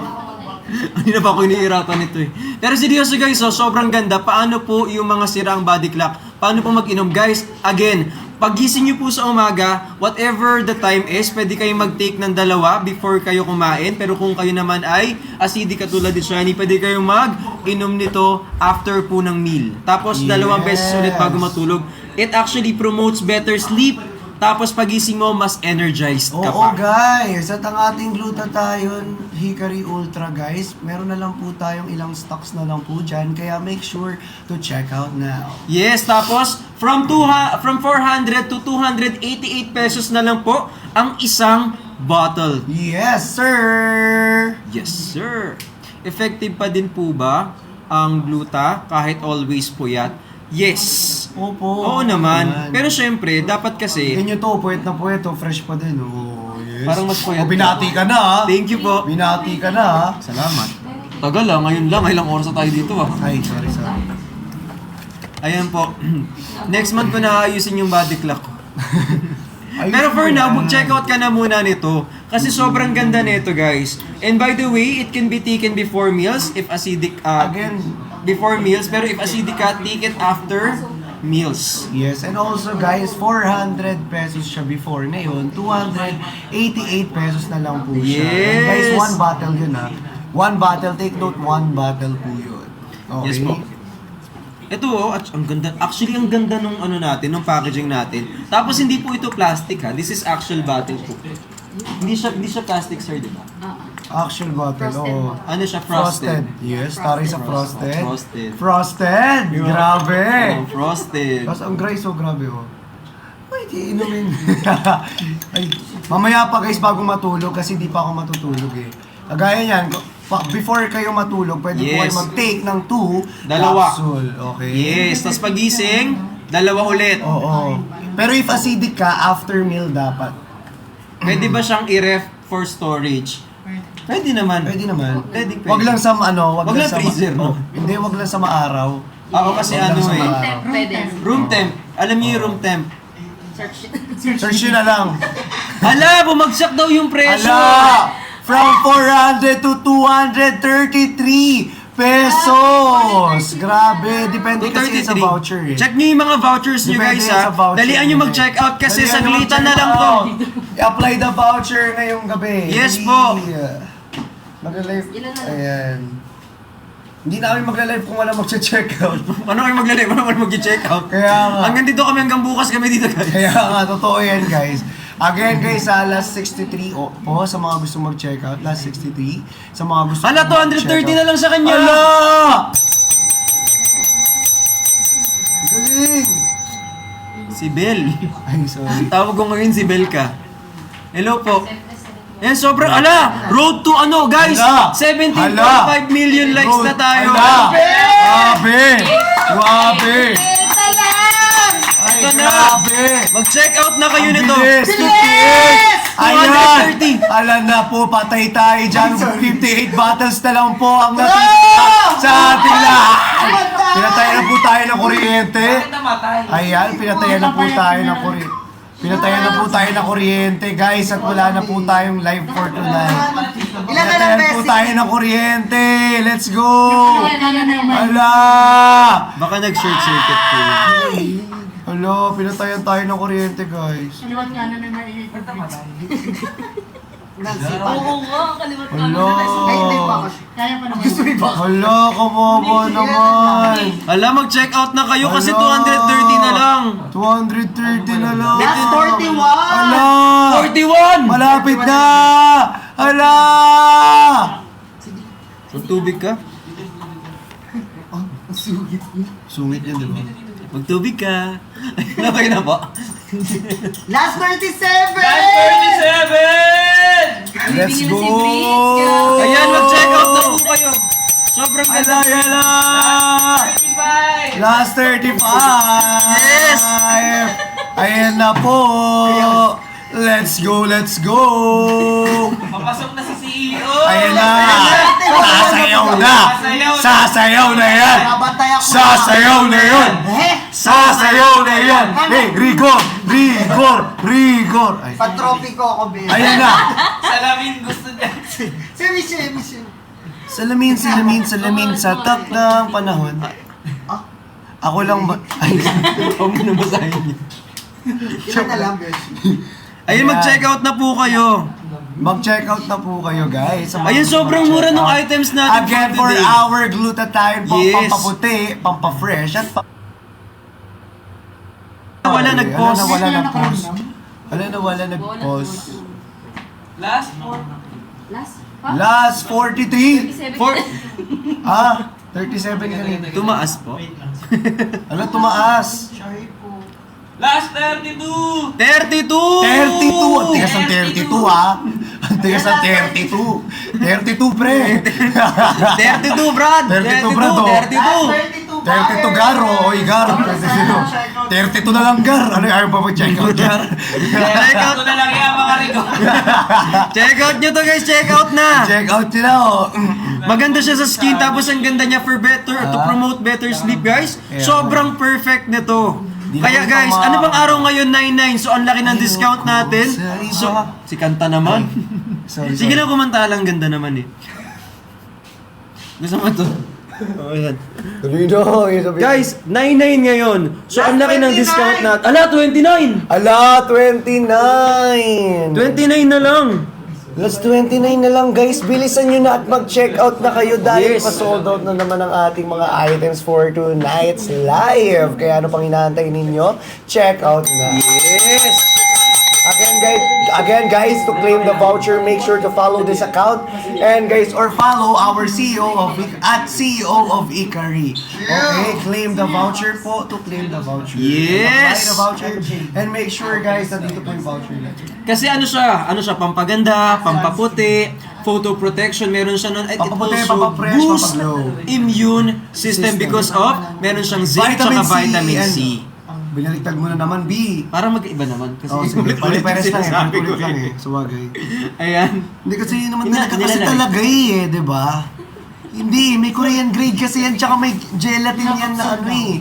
Hindi na pa ako iniirapan nito eh. Pero seryoso guys, so, sobrang ganda. Paano po yung mga sirang body clock? Paano po mag-inom? Guys, again, paggising nyo po sa umaga, whatever the time is, pwede kayong mag-take ng 2 before kayo kumain. Pero kung kayo naman ay acidic katulad ni Shiny, pwede kayong mag-inom nito after po ng meal. Tapos 2 beses ulit bago matulog. It actually promotes better sleep. Tapos pagising mo, mas energized ka Oo pa. guys, at ang ating glutathione Hikari Ultra guys, meron na lang po tayong ilang stocks na lang po dyan, kaya make sure to check out now. Yes, tapos from 400 to 288 pesos na lang po ang isang bottle. Yes sir! Yes, sir. Effective pa din po ba ang gluta kahit always puyat? Yes. Opo. Oo naman. Pero syempre, dapat kasi Tingnan nyo to, puwet na puwet, oh, fresh pa din. Oh, yes. Parang mas puyat Oh, binati ka na ha. Thank you po. Binati ka na ha. Salamat. Tagal lang, ngayon lang, ilang oras na tayo dito ah. Ay, sorry. Ayan po. Next month ko na ayusin yung body clock ko. Ayun Pero for po now, yan. mag-check out ka na muna nito. Kasi sobrang ganda nito, guys. And by the way, it can be taken before meals if acidic Again. before meals, pero if acidic ka, take it after meals. Yes, and also guys, 400 pesos siya before. Ngayon, 288 pesos na lang po siya. Yes! And guys, one bottle yun ha. One bottle, take note, one bottle po yun. Okay? Yes po. Ito oh, at ang ganda. Actually, ang ganda nung ano natin, nung packaging natin. Tapos hindi po ito plastic ha. This is actual bottle po. Hindi siya plastic, sir, di ba? Actual bottle, Frosted oo. mo. Ano siya, frosted? Yes, taray sa frosted. Frosted. Frosted! Grabe! Oh, frosted. Tapos ang Grace, oh, grabe oh. Ay, di inumin. Ay, mamaya pa guys, bago matulog, kasi di pa ako matutulog eh. Kagaya niyan, before kayo matulog, pwede po kayo Yes. mag-take ng 2 Dalawa. capsule. Okay? Yes, tapos pagising, 2 ulit. Oo. Pero if acidic ka, after meal dapat. Pwede ba siyang i-ref for storage? Pwede naman. Pwede naman. Pwede. Wag lang sa ano, Wag lang freezer, no? Hindi, wag lang sa maaraw. Ako kasi Wag lang ano sa eh. maaraw. Temp, pwede. Room temp. Alam niyo yung room temp. Search. Search nyo na lang. Hala, bumagsak daw yung presyo. Ala! From 400 to 233 pesos! Grabe, depende kasi sa 233. voucher eh. Check niyo yung mga vouchers niyo Depende guys yan ha. sa voucher. Dalian niyo mag-check out kasi Dalian nyo saglitan na mag-check lang to. out. I-apply the voucher ngayong gabi. Yes po. Magla-live. Ilan na lang? Ayan. Hindi na kami magla-live kung wala mag-check out. Ano kayo maglalay? Ano kayo mag-check out? Kaya nga. Hanggang dito kami, hanggang bukas kami dito guys. Kaya nga, totoo yan guys. Again guys, last 63 po sa mga gusto mag-check out. Last 63. Sa mga gusto Hala, 230 na lang sa kanya. Hala! Galing! Si Bel. Ay, sorry. Tawag ko ngayon si Bel ka. Hello po. Yan, sobrang, ala! Road to ano, guys? Hala! 17.5 million likes na tayo. Hala! Grabe! Grabe! Ito na! Grabe! Mag-check out na kayo Ang nito! bilis! 58! Ayan! 230. Alam na po, patay tayo dyan. 58 battles na lang po ang natitira sa ating lahat. Pinatayan na po tayo ng kuryente. Ayan, pinatayan na po tayo ng kuryente. Pinatayan na po tayo ng kuryente, guys, at wala na po tayong live for tonight. Ilan na lang, Pinatayan po Bessie? tayo ng kuryente. Let's go! Ano Ala! Baka nag-short circuit po yun. Ala, pinatayan tayo ng kuryente, guys. Kaliwat nga na may maiikot. Oo nga, kalimutan ko. Ala! Ay, hindi pa ako. Kaya pa naman. Hala, kawawa naman. Ala, mag-check out na kayo kasi Ala. 230 na lang. 230 na lang. Last 41! Hala! 41! Malapit na! Hala! Magtubig ka? Sungit yan, di ba? Magtubig ka. Nakay na ba? Last 37! Let's Bibigyan go! na si Prince. Ayan, mag-check out na po kayo. Sobrang ganda. Hala! Last 35! Yes! Ayan na po! Let's go, let's go! Papasok na si CEO! Ayan na! Sasayaw na! Sasayaw na yan! Babantay ako. Sasayaw na yan! Eh, Sasayaw na yan! Hey, Rigor! Rigor! Rigor! Ay, pag-trophy ko ako, babe. ayan na! Salamin gusto niya. Si Michelle. Salamin, salamin, salamin sa tak ng panahon. Ako lang ba? Ay, Huwag mo na basahin niyo. Ilan na lang, Beshi? Ayun, mag-check out na po kayo. mag-check out na po kayo, guys. Sa mga Ayun, sobrang mura ng mag-check out. items natin Again, for for today. our glutathione, Yes. pampaputi, pampafresh, at Wala nag-post. Wala nag-post. Wala nag-post. Last? Last? Last 43. 37. Ah, 37 kanina. Tumaas po. Ano, tumaas? Sorry po. Last 32! 32! 32! Ang tigas ng 32, ha? Ang tigas ng 32. 32, pre. 32, Brad! 32, Brad, oh. 32! 32 gar, o Gar. 32 na lang gar. Ano, ayaw pa mag-check out gar? Check out! Ito na lang yan mga Rico. Check out nyo to, guys! Check out na! Check out nila, oh. Maganda siya sa skin, tapos ang ganda niya for better, to promote better sleep, guys. Sobrang perfect nito. Kaya guys, ano bang araw ngayon? 9-9. So, ang laki ng discount natin. So, si Kanta naman. Sorry, Sige na, kumanta lang. Ganda naman eh. Gusto mo to? Oh, yan. Guys, 9-9 ngayon. So, ang laki ng discount natin. Ala, 29! Ala, 29! 29 na lang. Last 29 na lang, guys. Bilisan nyo na at mag-check out na kayo dahil Yes. pa-sold out na naman ang ating mga items for tonight's live. Kaya ano pang inaantay ninyo? Check out na. Yes! Again guys, to claim the voucher, make sure to follow this account and guys, or follow our CEO of Ikari. Okay, claim the voucher po to claim the voucher. Yes! Apply the voucher and make sure guys na dito po yung voucher natin. Kasi ano siya, pampaganda, pampaputi, photo protection, meron siya nun. It Pampaputi, also pampafresh, boost pampaglow. immune system because of, meron siyang zinc Vitamin at C vitamin and- C. Binaligtag mo na naman, B. Para magkaiba naman. Kasi Oh, sige. ulit-ulit Pare-pares lang eh. sinasabi ko Ulit lang eh. Sumagay. Ayan. Hindi kasi yun naman Hindi talaga na- kasi hindi na- talaga eh, di ba? Hindi, may Korean grade kasi yan, tsaka may gelatin yan na ano eh.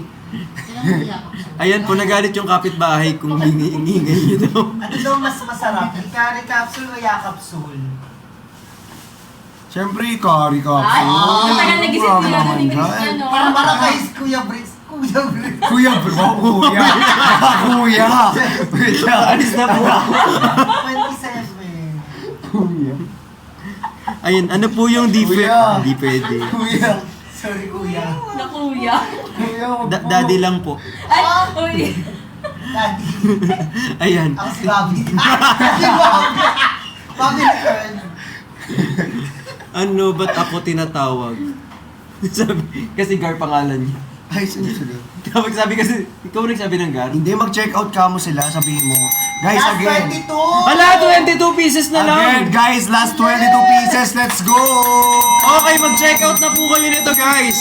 Ayan po, nagalit yung kapitbahay kung ingay nyo daw. Ano daw mas masarap? Ikari capsule o yakapsule? Siyempre, Ikari ka. Ay, matagal nag-isip ko yan ni Christian, no? Para kay Kuya Brice. Kuya Brice. Kuya, bro, kuya. Kuya. Kuya. Alis na po. 27. Kuya. Ayun, ano po yung Kuya. Hindi pwede. Kuya. Sorry, Kuya. Na kuya. Kuya. Daddy lang po. Ay, uy. Daddy. Ayan. Ako si Bobby. Si Bobby. Bobby Return. Ano ba't ako tinatawag? Sabi, kasi Gar pangalan niya. Ay, sino? Kapag sabi kasi, ikaw nagsabi ng Gar. Hindi, mag-check out ka mo sila, sabihin mo. Guys, Last again. 22. Ala, 22 pieces na lang! Again, guys, last 22 pieces. Let's go! Okay, mag-check out na po kayo nito, guys!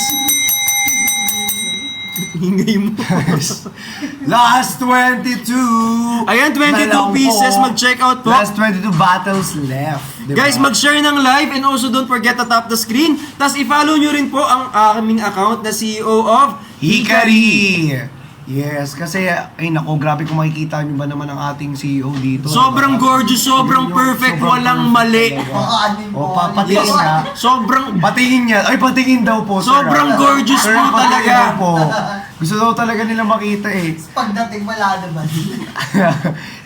Hingay mo. Last 22. Ayan, 22 na lang pieces. po. Mag-check out po. Last 22 battles left. Diba? Guys, mag-share ng live and also don't forget to tap the screen. Tapos i-follow nyo rin po ang aming account na CEO of Hikari! Yes, kasi ay nako, grabe kung makikita nyo ba naman ang ating CEO dito. Sobrang gorgeous, sobrang perfect, Sobrang walang perfect mali. talaga. Oo, anin O, po. patingin nga. Sobrang Patingin niya. Ay, patingin daw po, sir. Sobrang gorgeous Sir, po patingin talaga. daw po. Gusto daw talaga nila makita eh. Pagdating wala naman.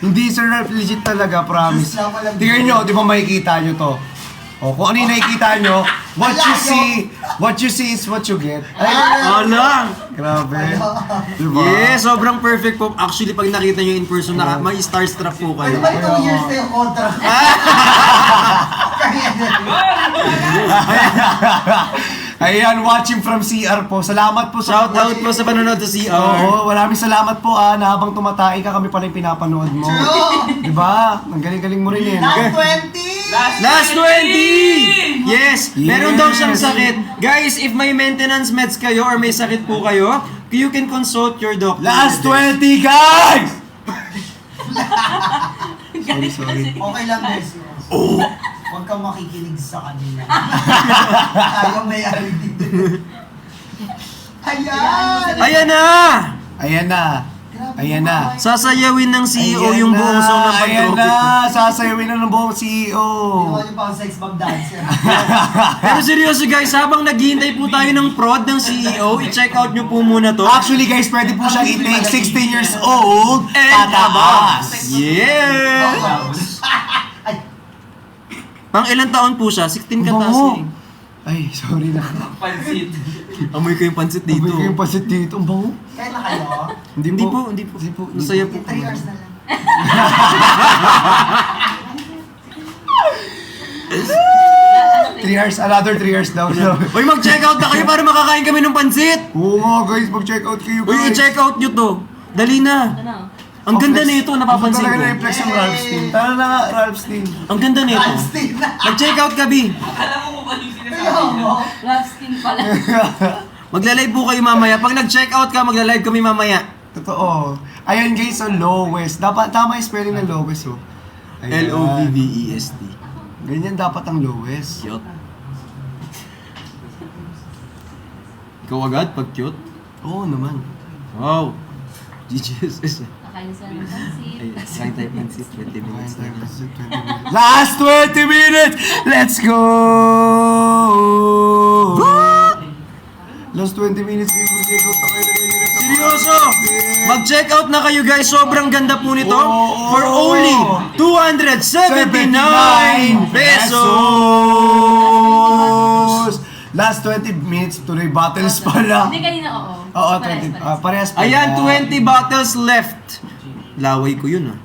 Hindi, sir, legit talaga, promise. Diyos lang, walang Tingnan nyo, di ba makikita nyo to? O, kung ano yung nakikita nyo, what you see is what you get. Ay, Ala! grabe. Diba? Yes, sobrang perfect po. Actually, pag nakita nyo in person, may starstruck po Ano kayo. ba 2 years na yung contract? Ayan, watching from CR po. Salamat po sa Shout out po sa panonood sa CR. Oo, maraming salamat po na habang tumatay ka, kami pala yung pinapanood mo. True! Diba? Ang galing-galing mo rin eh. Last 20! Last 20! Yes! Meron daw siyang Yes. sakit. Guys, if may maintenance meds kayo or may sakit po kayo, you can consult your doctor. Last 20, guys! Sorry. Okay lang, Bessie. Huwag kang makikinig sa kanila. Tayo may-ari dito. Ayan! Ayan na! Ayan na. Ayan na. Sasayawin ng CEO Ayan yung na. buong song ng Ayan Pantropy. na. Sasayawin na ng buong CEO. Ginawa niyo pa ang sex bomb dancer. Pero seryoso guys, habang naghihintay po tayo ng prod ng CEO, i-check out nyo po muna to. Actually guys, pwede po siyang i-take 16 years old And pataas. Yeah! Ay, Pang ilang taon po siya? 16 ka taas Bango. eh. Ay, sorry na. Pansit. Amoy ko yung pansit dito. Dito. Yung pasit dito. Ang bango. kaya na kayo? Hindi po. Masaya po. 3 years na lang. 3 years, another 3 years daw. Uy, mag-check out na kayo para makakain kami ng pansit! Oo nga guys, mag-check out kayo Uy, guys. i-check out nyo to. Dali na. Ano? Ang ganda nito, napapansin Talaga ko. na-reflex yung Ralph Stein. Tara na nga, Ralph Stein. Ang ganda nito. Constant na. Mag-check out kabi. Alam mo kung ano yung Kaya sinasabi niya. mo. Love skin pala. Magla-live po kayo mamaya. Pag nag-check out ka, magla-live kami mamaya. Totoo. Ayan guys, ang lowest. Dapat, tama yung spelling ng lowest oh. Ayan. L-O-V-V-E-S-T. Ganyan dapat ang lowest. Cute. Ikaw agad pag cute? Oo naman. Wow. GGS. Nakain sa ng pansit. Ay, kain tayo pansit. 20 minutes na lang. Last 20 minutes! Let's go! Last 20 minutes, guys. Mag-check out na kayo na kayo. Seryoso! Mag-check out na kayo guys. Sobrang ganda po nito. Oo. For only 279 pesos! Last 20 minutes, tuloy battles pala. Hindi, kanina oo. Oo, 20. Parehas pa. Ayan, 20 bottles left. Laway ko yun ah.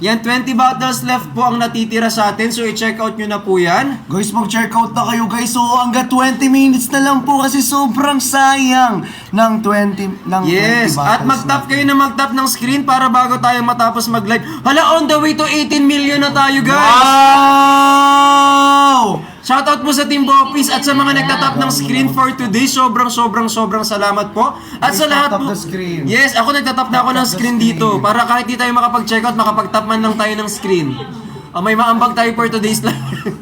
Yan, 20 bottles left po ang natitira sa atin. So, i-check out nyo na po yan. Guys, mag-check out na kayo guys. So, hanggang 20 minutes na lang po kasi sobrang sayang ng 20 Yes, 20 at battles mag-tap natin. kayo na mag-tap ng screen para bago tayo matapos mag-live. Hala, on the way to 18 million na tayo guys! Wow! Shoutout po sa Team Bopis at sa mga nagtatap ng screen for today. Sobrang salamat po. At sa Guys, lahat tap po. the screen. Yes, ako nagtatap na ako ng screen dito. Para kahit di tayo makapag-check out, makapag-tap man lang tayo ng screen. May maambag tayo for today's live.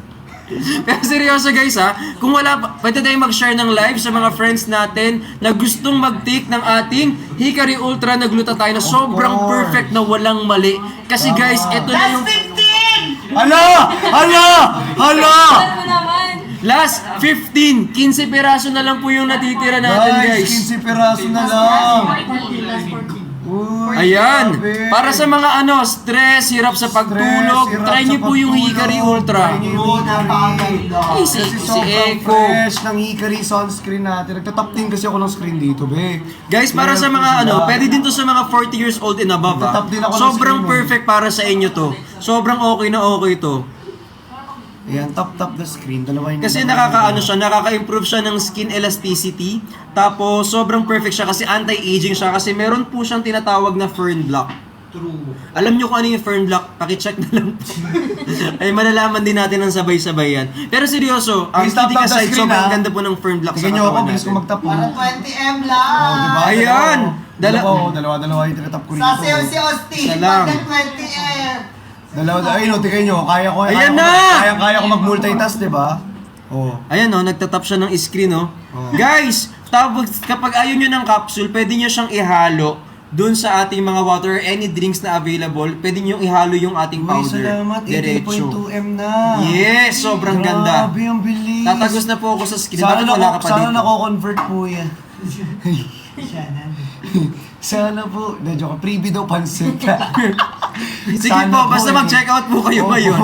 Pero seryoso guys ha, kung wala pa, pwede tayong mag-share ng live sa mga friends natin na gustong mag-take ng ating Hikari Ultra na gluta tayo na sobrang course. perfect na walang mali. Kasi guys, ito na yung Hala! Hala! Hala! Ano mo naman? last 15 piraso na lang po yung natitira natin guys. 15 piraso na lang. Last 14. Uy, Ayan, grabe. para sa mga stress, hirap sa pagtulog, Stress, hirap try sa nyo po yung pagtulog. Hikari Ultra. Try nyo yung Hikari. Ay, si Kasi sobrang Echo. fresh ng Hikari sunscreen natin. Nagtatap din kasi ako ng screen dito, be. Guys, para sa mga pwede din to sa mga 40 years old and above Nagtatap din ako ng Sobrang screen, perfect para sa inyo to. Sobrang okay na okay to. Ayan, tap the screen. Dalawa yung Kasi nakaka-improve siya ng skin elasticity. Tapos sobrang perfect siya kasi anti-aging siya kasi meron po siyang tinatawag na fern block. True. Alam nyo kung ano yung Fernblock, pakicheck na lang po. Ay malalaman din natin ng sabay-sabay yan. Pero seryoso, ang Please tap kidding the aside, screen, sobrang ha? ganda po ng Fernblock sa Tingnan nyo ako, katawan bilis ko natin. magtap. Para 20M lang. Oh, diba? Ayan! Dalawa yung tinatap ko rito. Sa sayo si Austin, Isa lang. pag 20M. Ayun, no, tingnan nyo. Ayan na! Kaya ko mag-multitask, diba? Oh. Ayan o, nagtatap siya ng screen o. Guys, tapos kapag ayaw nyo ng capsule, pwede nyo siyang ihalo dun sa ating mga water or any drinks na available. Pwede nyo ihalo yung ating Uy, powder. salamat. 18.2M na. Yes, sobrang ganda. Grabe, ang bilis. Tatagos na po ako sa screen. Sana, Bakit wala ka pa sana dito? nako-convert po yan. Siya na. Sana po. Na joke, freebie daw pansit. Sige po, basta mag-check out po kayo ngayon.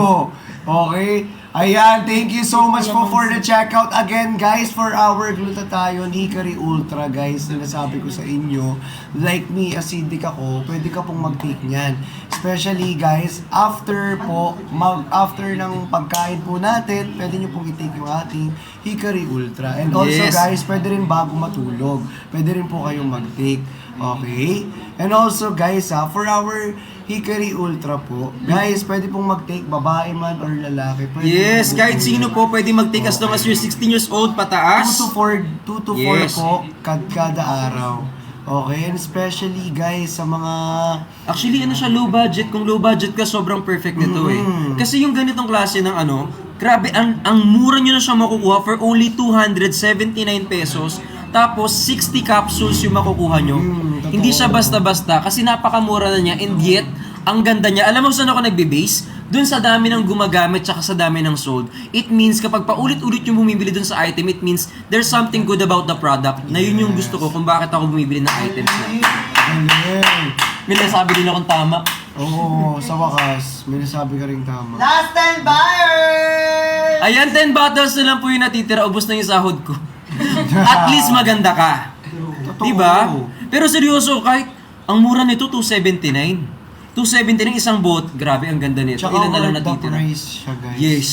Okay. Ayan, thank you so much po for the checkout again guys for our glutathione Hickory Ultra guys. Sinasabi ko sa inyo, like me, acidic ako, pwede ka pong mag-take niyan. Especially guys, after ng pagkain po natin, pwede nyo pong i-take yung ating Hickory Ultra. And also Yes. guys, pwede rin bago matulog, pwede rin po kayong mag-take. Okay? And also guys for our Hickory Ultra po, guys, pwede pong mag-take, babae man or lalaki. Pwede Yes, pong kahit sino po pwede mag-take as long as you're 16 years old 2 pataas. to 4 Yes. po kada araw. Okay, and especially guys sa mga Actually, ano siya, low budget. Kung low budget ka, sobrang perfect nito eh. Kasi yung ganitong klase ng grabe, ang mura nyo na siya makukuha for only 279 pesos. Tapos, 60 capsules yung makukuha nyo. totoo. Hindi siya basta-basta kasi napakamura na niya and yet, ang ganda niya. Alam mo saan ako nagbe-base? Dun sa dami ng gumagamit tsaka sa dami ng sold. It means kapag paulit-ulit yung bumibili dun sa item, it means there's something good about the product na yun yung gusto ko kung bakit ako bumibili ng items na. Galing. May nasabi din akong tama. Oo, sa wakas, may nasabi ka rin tama. Last 10 buyers! Ayan, 10 bottles na lang po yung natitira. Ubus na yung sahod ko. At least maganda ka. Totoo. Diba? Pero seryoso, kahit ang mura nito, 279. 279 isang boat. Grabe, ang ganda nito. Tsaka Ilan na lang worth the natitira? price siya guys. Yes.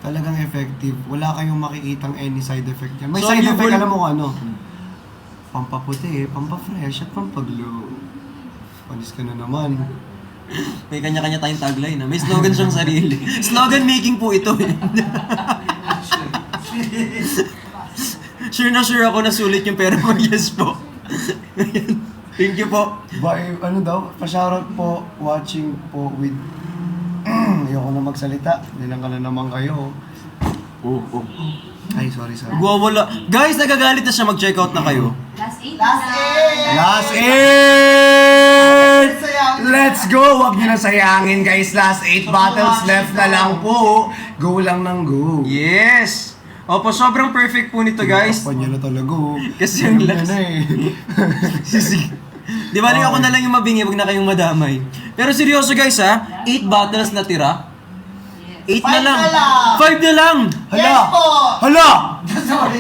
Talagang effective. Wala kayong makikitang any side effect yan. May So, side you effect, will- alam mo kung ano? Pampaputi, pampafresh, at pampaglow. Panis ka na naman. May kanya-kanya tayong tagline. May slogan siyang sarili. Slogan making po ito. Sure na sure ako na sulit yung pera ko. Yes po. Ayan. Thank you po. Ano daw? Pa-shoutout po, watching po with... Ayoko na magsalita. Nilang ka na naman kayo. Oh. Ay, sorry. Wala. Guys, nagagalit na siya. Mag-check out na kayo. Last 8 Last 8! Last 8! Let's go! Huwag nyo na sayangin guys. Last 8 battles left na lang po. Go lang ng go. Yes! Opo, sobrang perfect po nito guys. Takpan niya na talaga. Kasi yung Ganun last- na eh. Di ba ako na lang yung mabingi, wag na kayong madamay. Pero seryoso guys 8 bottles na tira. 8 na Five lang. na lang. 5 na lang. Hala! Yes po! Hala! Sorry.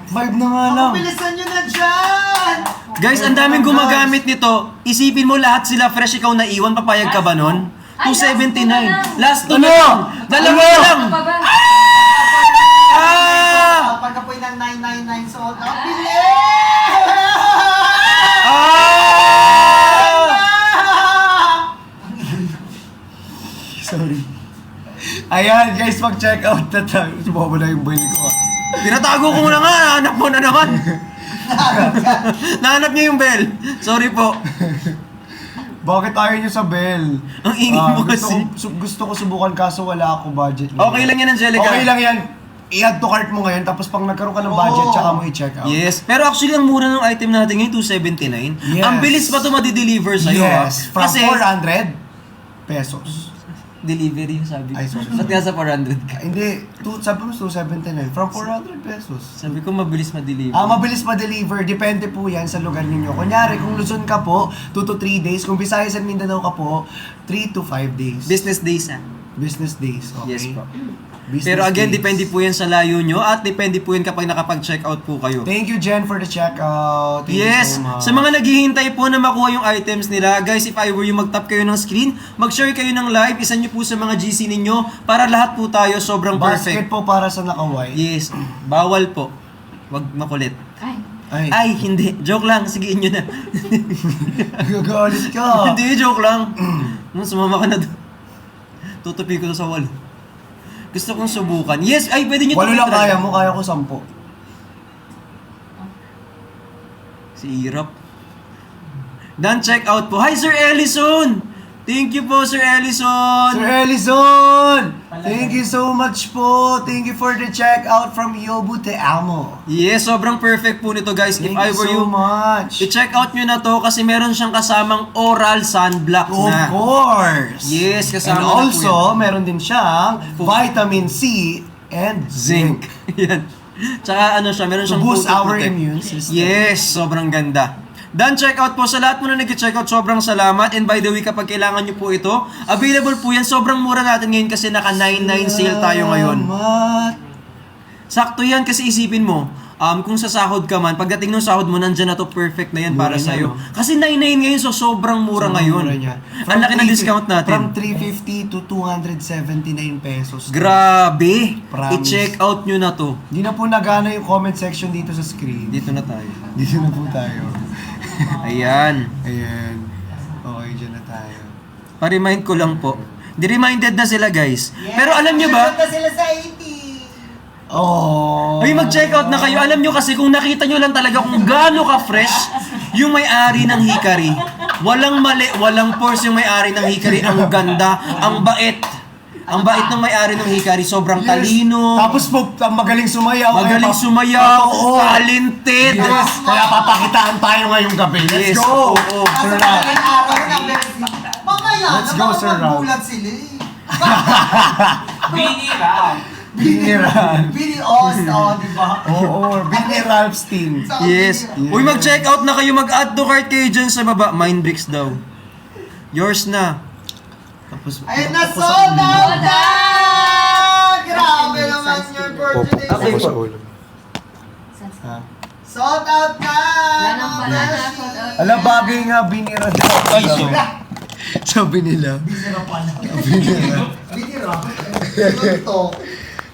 Vibe na nga lang. Bilisan nyo na dyan! Guys, ang daming gumagamit nito. Isipin mo lahat sila fresh, ikaw na iwan, papayag ka ba nun? Ay, 279. Last 2 Ano? na lang. Dalawa na lang. pa ba? Ah! Pagkapoy ng 999 sold out, bilis! Sorry. Ayan guys, mag-check out na tayo. Sumama na yung bill ko. Tinatago ko muna nga. Nahanap mo na naman. Nahanap niya yung bell. Sorry po. Bakit ayaw nyo sa bell? Ang ingay mo kasi. Gusto ko subukan kaso wala ako budget. Okay lang yan, Angelica. Okay lang yan. I-add to cart mo ngayon tapos pang nagkaroon ka ng budget Oo. tsaka mo i-check out. Yes. Pero actually, ang mura ng item natin ngayon, 279. Yes. Ang bilis pa ito madi-deliver sa'yo. Yes. From Kasi, 400 pesos. delivery yung sabi ko. Ay, sorry. Ba't nga sa 400 ka? Hindi, sabi mo 279. From 400 pesos. Sabi ko, mabilis ma-deliver. Mabilis ma-deliver. Depende po yan sa lugar ninyo. Kunyari, kung Luzon ka po, 2 to 3 days. Kung Visayas and Mindanao ka po, 3 to 5 days. Business days, Business days, okay? Yes po. Business Pero again, days. depende po yan sa layo nyo at depende po yan kapag nakapag-check out po kayo. Thank you, Jen, for the checkout. Thank Yes! you so much. Sa mga naghihintay po na makuha yung items nila, guys, if I were you, mag-tap kayo ng screen, mag-share kayo ng live, isa nyo po sa mga GC ninyo para lahat po tayo sobrang Basket perfect. po para sa nakaway. Yes, bawal po. Wag makulit. Ay. Ay. Hindi. Joke lang. Sige, inyo na. Gagalit ka. Hindi, joke lang. Sumama ka na doon. Tutupi ko sa wall. Gusto kong subukan. Yes! Ay, pwede nyo Walo lang itry. kaya mo, kaya ko 10. Si Irap. Done check out po. Hi, Sir Ellison! Thank you po, Sir Ellison! Sir Ellison! Thank you so much po. Thank you for the checkout from Yobu Te Amo. Yes, sobrang perfect po nito, guys. If Thank I you were so you, much. i-check out nyo na to kasi meron siyang kasamang oral sunblock Of na. course. Yes, kasama And na po also, meron din siyang vitamin C and zinc. Yan. Tsaka ano siya, meron To siyang boost our photoprotect. immune system. Yes, sobrang ganda. Done check out po sa lahat po na nag-check out. Sobrang salamat. And by the way, kapag kailangan nyo po ito, available po yan. Sobrang mura natin ngayon kasi naka 99 sale tayo ngayon. Salamat. Sakto yan kasi isipin mo, kung sa sahod ka man, pagdating ng sahod mo, nandyan na to, perfect na yan para Mura sa'yo. niya, no? Kasi 99 ngayon, so sobrang mura ngayon. Mura niya. Ang laki ng discount natin. From 350 to 279 pesos. Grabe! Promise. I-check out nyo na to. Hindi na po nagana yung comment section dito sa screen. Dito na tayo. Dito na po tayo. Ayan. Ayan. Okay, dyan na tayo. Pa-remind ko lang po. Di-reminded na sila, guys. Pero alam nyo ba, Sunod na sila sa 80. Oh. ay mag-check out na kayo. Alam nyo kasi kung nakita nyo lang talaga kung gaano ka-fresh yung may-ari ng Hikari. Walang mali, walang pores yung may-ari ng Hikari. Ang ganda, ang bait. Ang bait ng may-ari ng Hikari. Sobrang talino. Tapos po, magaling sumayaw. Magaling Kaya sumayaw. Oo. Talented. Yes. Kaya papakitaan tayo ngayong gabi. Let's Yes. go. Oo. Sir Nasa Ralph. madaling araw na Bessie. Mamaya, Let's go, Sir Ralph. magbulag sila eh. Binira. Biniral. Billy Oz, di ba? Oo, Billy Ralphstein. Yes. Uy, mag-check out na kayo. Mag-add to cart kayo dyan sa baba. Mind bricks daw. Yours na. Tapos, Ayun na, sold out na! Grabe naman yun for today. Sold out na! Wala nang mga banana, beshi. sold out. Ala, bagay nga, binira daw. Ay, sabi nila. Binira pala. Binira? Ito.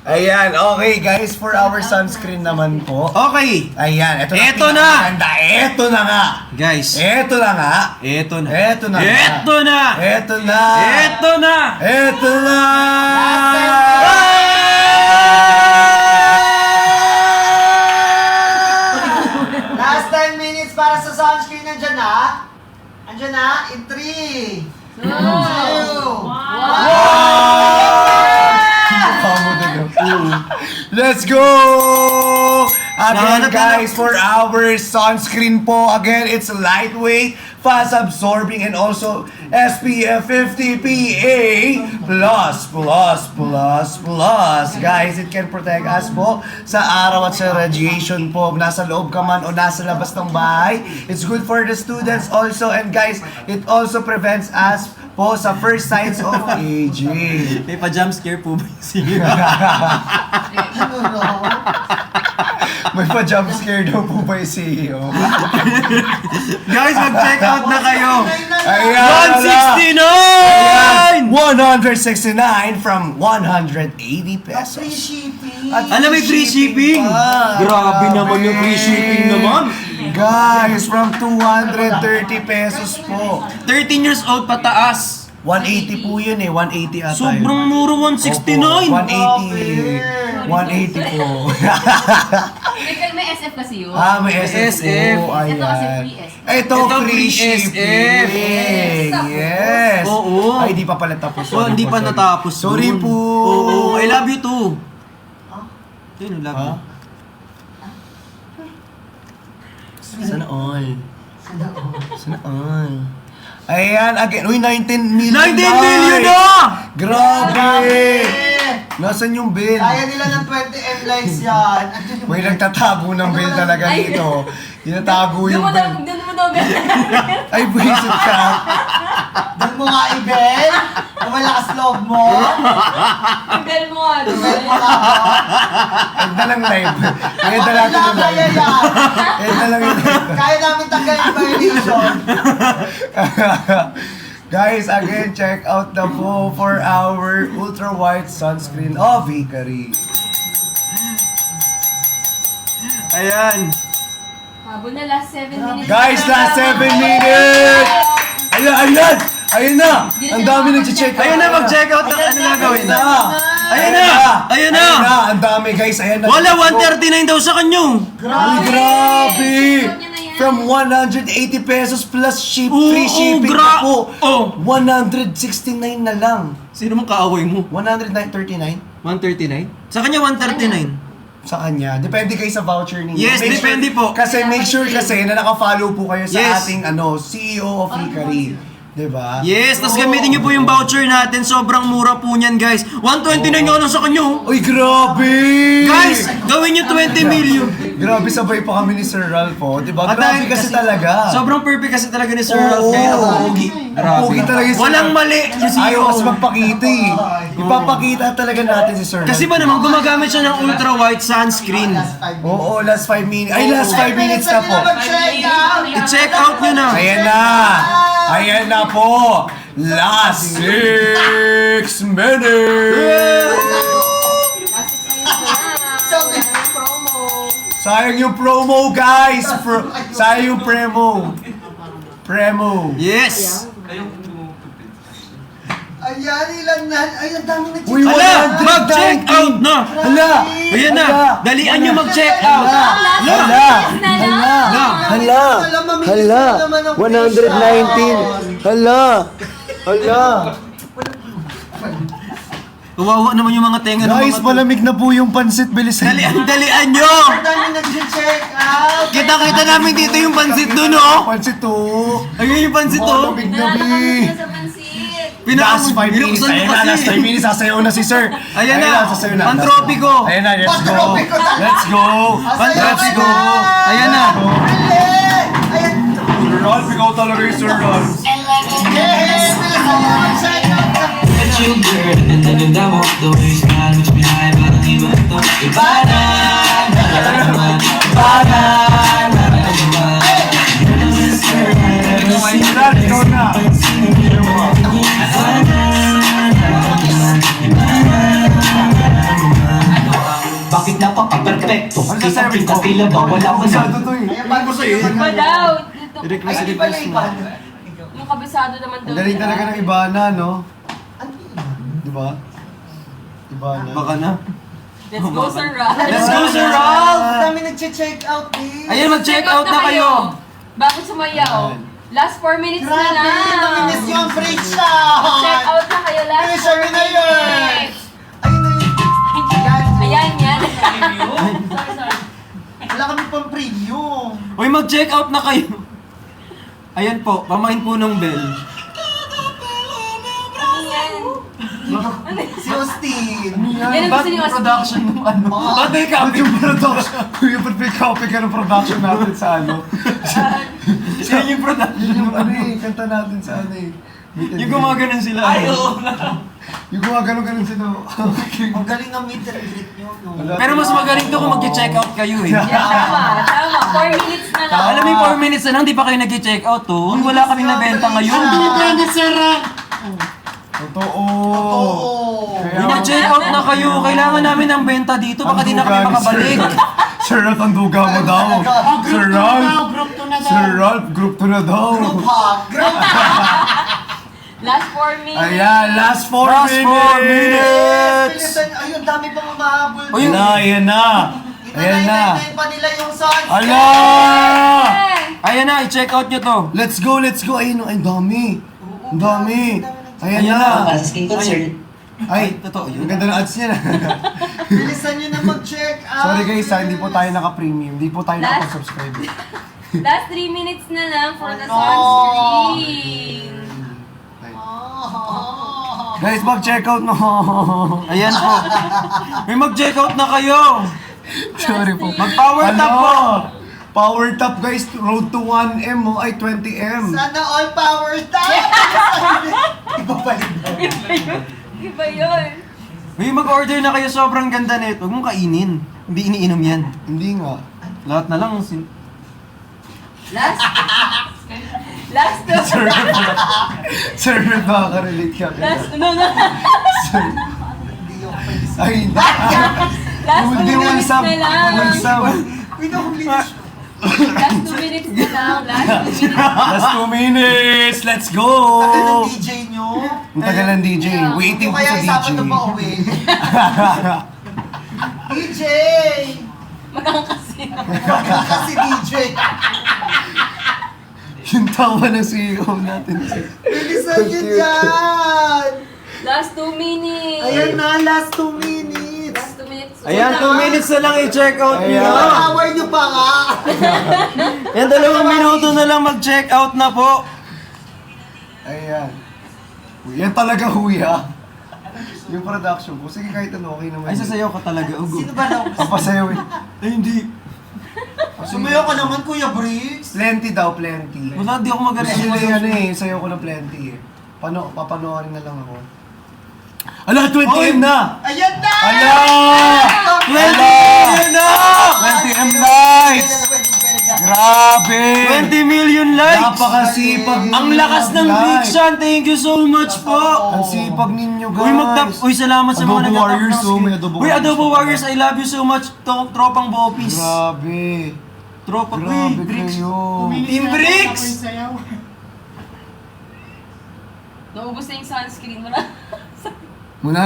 Ayan, okay guys, for our sunscreen naman po. okay. Ayan, ito na. Eto na! pinakamaganda. Eto na nga. Guys. Eto na nga. Eto na. Eto na nga. Eto na. Eto na. Eto na. Eto na. Last 10 minutes para sa sunscreen. Nandiyan na. Nandiyan na. In 3, 2, 1. Let's go! Again Nahanap guys, for our sunscreen po, again, it's lightweight, fast absorbing, and also SPF 50 PA+++++. Guys, it can protect us po sa araw at sa radiation po. Nasa loob ka man o nasa labas ng bahay. It's good for the students also. And guys, it also prevents us po sa first signs of aging. May pa-jump scare po ba yung siya? Ano no? May pa-jump scare daw po ba yung CEO? Guys, mag-check out na kayo. Ayan! 169! 169 from 180 Free pesos. shipping. At Alam, may free shipping. pa. Grabe naman yung free shipping naman. Guys, from 230 pesos po. 13 years old pataas. 180 po yun eh, 180 ata yun. Sobrang mura, 169. 180. 180 po. May SF kasi yun. May SF SF. po. Ito kasi Ayan. free SF. Ito, Ito, free free shipping. SF. Yes. Oo. Ay, di pa pala tapos. Oh, Sorry hindi po, pa sorry. natapos. Sorry dun. po. Oo, I love you too. Yun, I love you. Sana all. Sana all. Ayan, again. Uy, 19 million. 19 million na! Grabe! Nasaan yung bill? Kaya nila ng 20M likes yan. Andyan yung May nagtatago ng bill talaga Ay. dito. Tinatago Doon yung mo daw, bill. doon mo daw Ay, buwisit ka. Doon mo nga i-bell. Kung malakas loob mo. Bell mo nga doon. Bell mo nga. End na lang live. End na lang yung Kaya live. yan. End na lang yung live. Kaya namin tanggalin yung violation. Guys, again, check out the po for our ultra white sunscreen of Hikari. Ayan. Habol na last 7 minutes. Guys, last 7 minutes! Ayun na! Ang dami nag-check out. Ayun na, mag-check out na. Ano gagawin? Ayun Ayun na! na! Ang dami guys, ayan na. Wala, 139 daw sa kanyo. Grabe! From 180 pesos plus free shipping na po. Oh. 169 na lang. Sino mong kaaway mo? 139? 139? Sa kanya 139. Sa kanya. Depende kayo sa voucher ninyo. Yes, Make depende po. Kasi make sure kasi na naka-follow po kayo sa Yes. ating CEO of Hikari. Diba? Yes, tas gamitin niyo po yung voucher natin. Sobrang mura po niyan, guys. 129 nga lang sa kanyo. Uy, grabe! Guys, gawin niyo 20 million. Grabe, sabay pa kami ni Sir Ralph, oh. Diba? At Grabe dahil kasi talaga. Sobrang perfect kasi talaga ni Sir Oo. Ralph. Kaya pogi. Pogi talaga si Sir Walang Ralph. mali yung CEO. Ayaw mas magpakita eh. Ipapakita talaga natin si Sir Ralph. Kasi ba naman, gumagamit siya ng ultra white sunscreen. Oo, last 5 minutes. Ay, last 5 minutes na po. Mag-check out! I-check out niyo na. Ayan na! Ayan na po! Last 6 minutes! Last 6 minutes na. Yung promo. Sayang yung promo, guys! Sayang yung Premo. Yes. Ayan, ilan na? Ay, ang dami na Uy, Hala, 119. mag-check out na. Hala! Ayan na. Dalian niyo mag-check out. Hala! Hala! Hala! 119! Hala! Hala! Kawawa naman yung mga tenga ng Guys, mga to. malamig na po yung pansit. Bilisan. Dalian niyo. Ang dami nag-check out! Kita namin dito yung pansit doon, oh. Pansit to. Ayun yung pansit, oh. Malamig na, Nakakamiss bi. na sa pansit. Last 5 minutes. Binuksan mo Ayan na, kasi. last 5 minutes. Sasayaw na si Sir. Ayan na. sasayaw na. Pantropiko. Ayan na, let's go. Pantropiko talaga. Let's go. Let's go. Ayan na. Ayan! Sir Rolf, ikaw talaga yung Sir Rolf. Yes! Bilisan nyo na mag-check out! You girl, and then that walk the way smile makes me high, but I don't even know. Ikaw na. Bakit napaka-perfecto? Ano sasabi ko? Kita tila ba wala mo na? Kabisado to eh. Ayan, bago sa'yo. Iba daw. Dito. I-request, Ay, di pala i-request mo. iba. Yung kabisado naman daw. Ang galing talaga ng Ibana, no? Di ba? Ibana. Baka na. Let's go, Sir Ralph. Let's go, Sir Ang Ralph. dami nag-check out, eh. Ayan, mag-check out na kayo. Bakit sumayaw? Last 4 minutes na Grabe, lang. namimiss yung break shot! Check out na kayo last Bilisan 4 nyo na yun. minutes. Ayun na yun. Ayan, yan. Wala kami pang preview. Uy, mag-check out na kayo. Ayan po, pamain po ng bell. Si Austin. Yan ang gusto niyo kasi. Production ng ano? Ba't may Ba't copy? yung production? Yung may copy ka ng production natin sa ano? Yan yung production. Yun yung ano eh, kanta natin sa ano eh. Yung gumaganon sila. Yung gumagano-ganon sila. Ang galing ng meet and greet nyo, no? Pero mas magaling to kung mag-check out kayo eh. Yan, tama. 4 minutes na lang. Alam mo yung 4 minutes na lang, di pa kayo nag-check out to. Wala kaming nabenta ngayon. Totoo. Oo. Kaya- Mag-check out na kayo. Kailangan namin ng benta dito. Baka di na kami makabalik. Sir Ralph, ang duga mo daw. Sir Ralph. Sir Ralph, group 2 na daw. Group hug. Last 4 minutes. Ayan, last 4 Last 4 minutes. minutes. Bilisan, ayun, dami pang umahabol. Uy, Ayan na. Ayan na. Inanay pa nila yung songs. Ala! Ayan na, i-check out nyo to. Let's go, let's go. Ayun, ang dami. Ang dami. Ayan Ayan na. na. Para sa skin concern. Ay, Totoo ang yun. ganda ng ads niya na. Bilisan nyo na mag-check out. Sorry guys, hindi po tayo naka-premium. Hindi po tayo Last- naka-subscribe. Last 3 minutes na lang for the No. sunscreen. Oh. Guys, mag-check out no. Ayan po. May mag-check out na kayo. Sorry po. Mag-power tap po. Power tap guys, road to 1M mo ay 20M. Sana all power time. Iba pa rin. Iba yun. May mag-order na kayo, sobrang ganda nito. Huwag mong kainin. Hindi iniinom yan. Hindi nga. Lahat na lang. Last. Last to. Sir, nakaka-relate ka. Last, no. Hindi yung pwede. Ay, hindi. Last 2 Hindi minutes one sub. na lang. One sub. Wait, ako please. Last 2 minutes na lang. Last 2 minutes. Last 2 minutes! Let's go! Tagal ng DJ nyo. Ang tagal ng DJ. Waiting po Kaya sa DJ. isapat na pa uwi. DJ! Magkakasi. Kasi DJ. Yung tawa ng CEO natin. Bilisan nyo dyan! Last 2 minutes. Ayan na, last 2 minutes. Last 2 minutes. Ayan, 2 minutes na lang i-check out Ayan. nyo. Away nyo pa nga. Yan, 2 minuto na lang mag-check out na po. Ayan. Uy, yan talaga huya. Yung production ko. Sige, kahit ano, okay naman. Ay, sasayaw ka talaga, Ugo. Sino ba daw? Papasayaw eh. Ay, hindi. Sumayaw ka naman, Kuya Briggs. Plenty daw, plenty. Wala, di ako magaling. Actually, ano eh, sayaw ko ng plenty eh. Papanoorin na lang ako. Ala, 20M na! Ayan na! Ala! 20 na! 20M lights! Grabe! 20 million likes! Napakasipag ninyo. Ang lakas ng mag-like. Brixan! Thank you so much po! Ang sipag ninyo, guys. Uy, salamat sa mga Adobo nag-tap Warriors, ng oh, may screen. Adobo Uy, Adobo Warriors. Warriors, I love you so much. Tropang Bopis. Grabe. Tropa, Grabe Bricks. kayo. Team Bricks! Naubos na yung sunscreen. Wala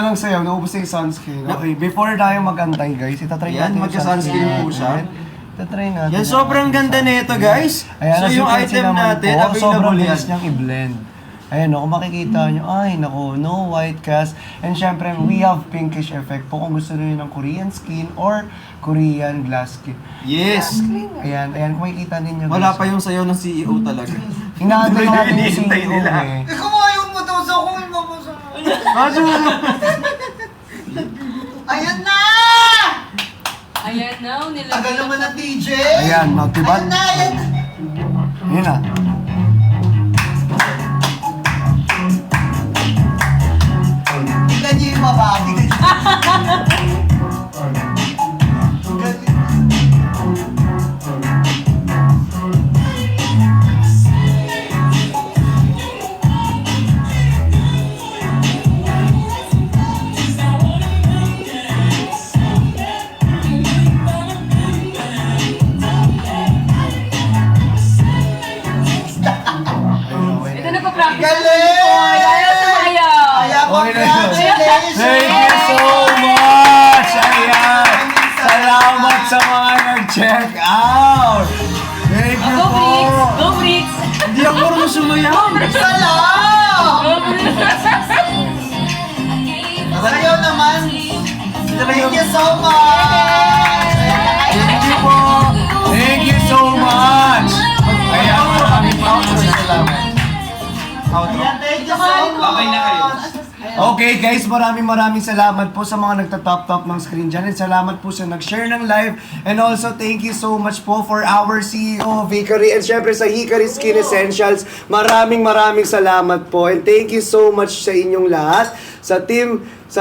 nang sayaw, naubos na yung sunscreen. Okay, before tayo mag-antay, guys, itatry Yan, natin yung magka-sunscreen sunscreen po siya. natin. Itatry natin. Yan, sobrang ganda nito, guys. Ayan, So, as you yung can see item naman natin, po, sobrang available bilis yan. niyang i-blend. Ayan, kung makikita nyo, ay, naku, no white cast. And syempre, we have pinkish effect po kung gusto nyo ng Korean skin or Korean glass skin. Yes. Ayan, kung makikita ninyo. Wala pa yung sayaw ng CEO talaga. Inaano natin yung Hinihintay CEO nila. eh. Ikaw ayaw mo daw sa kung mabasa. Ayan na! Ayan na, nilagay. Tagal naman na DJ. Ayan, diba? Ayan na, ayan na. Ayan na. Tignan niyo yung baba. Tignan niyo. Ito na pa-practice. Galing! Ayaw sa ayaw. Kaya Okay na yun. congratulations! Thank you so much! Ayan! Salamat sa mga nag-check out! Thank you Go, po! Bricks! Go, Bricks! Hindi ako marunong sumayaw. Salam! Go, Bricks! Sayaw naman. Thank you so much! Thank you po! Thank you so much! Ayan, maraming salamat. Ayan, thank you so much! Okay guys, maraming salamat po sa mga nagtatap-top ng screen dyan. And salamat po sa nag-share ng live. And also, thank you so much po for our CEO, Hikari. And syempre sa Hikari Skin Essentials, maraming salamat po. And thank you so much sa inyong lahat. Sa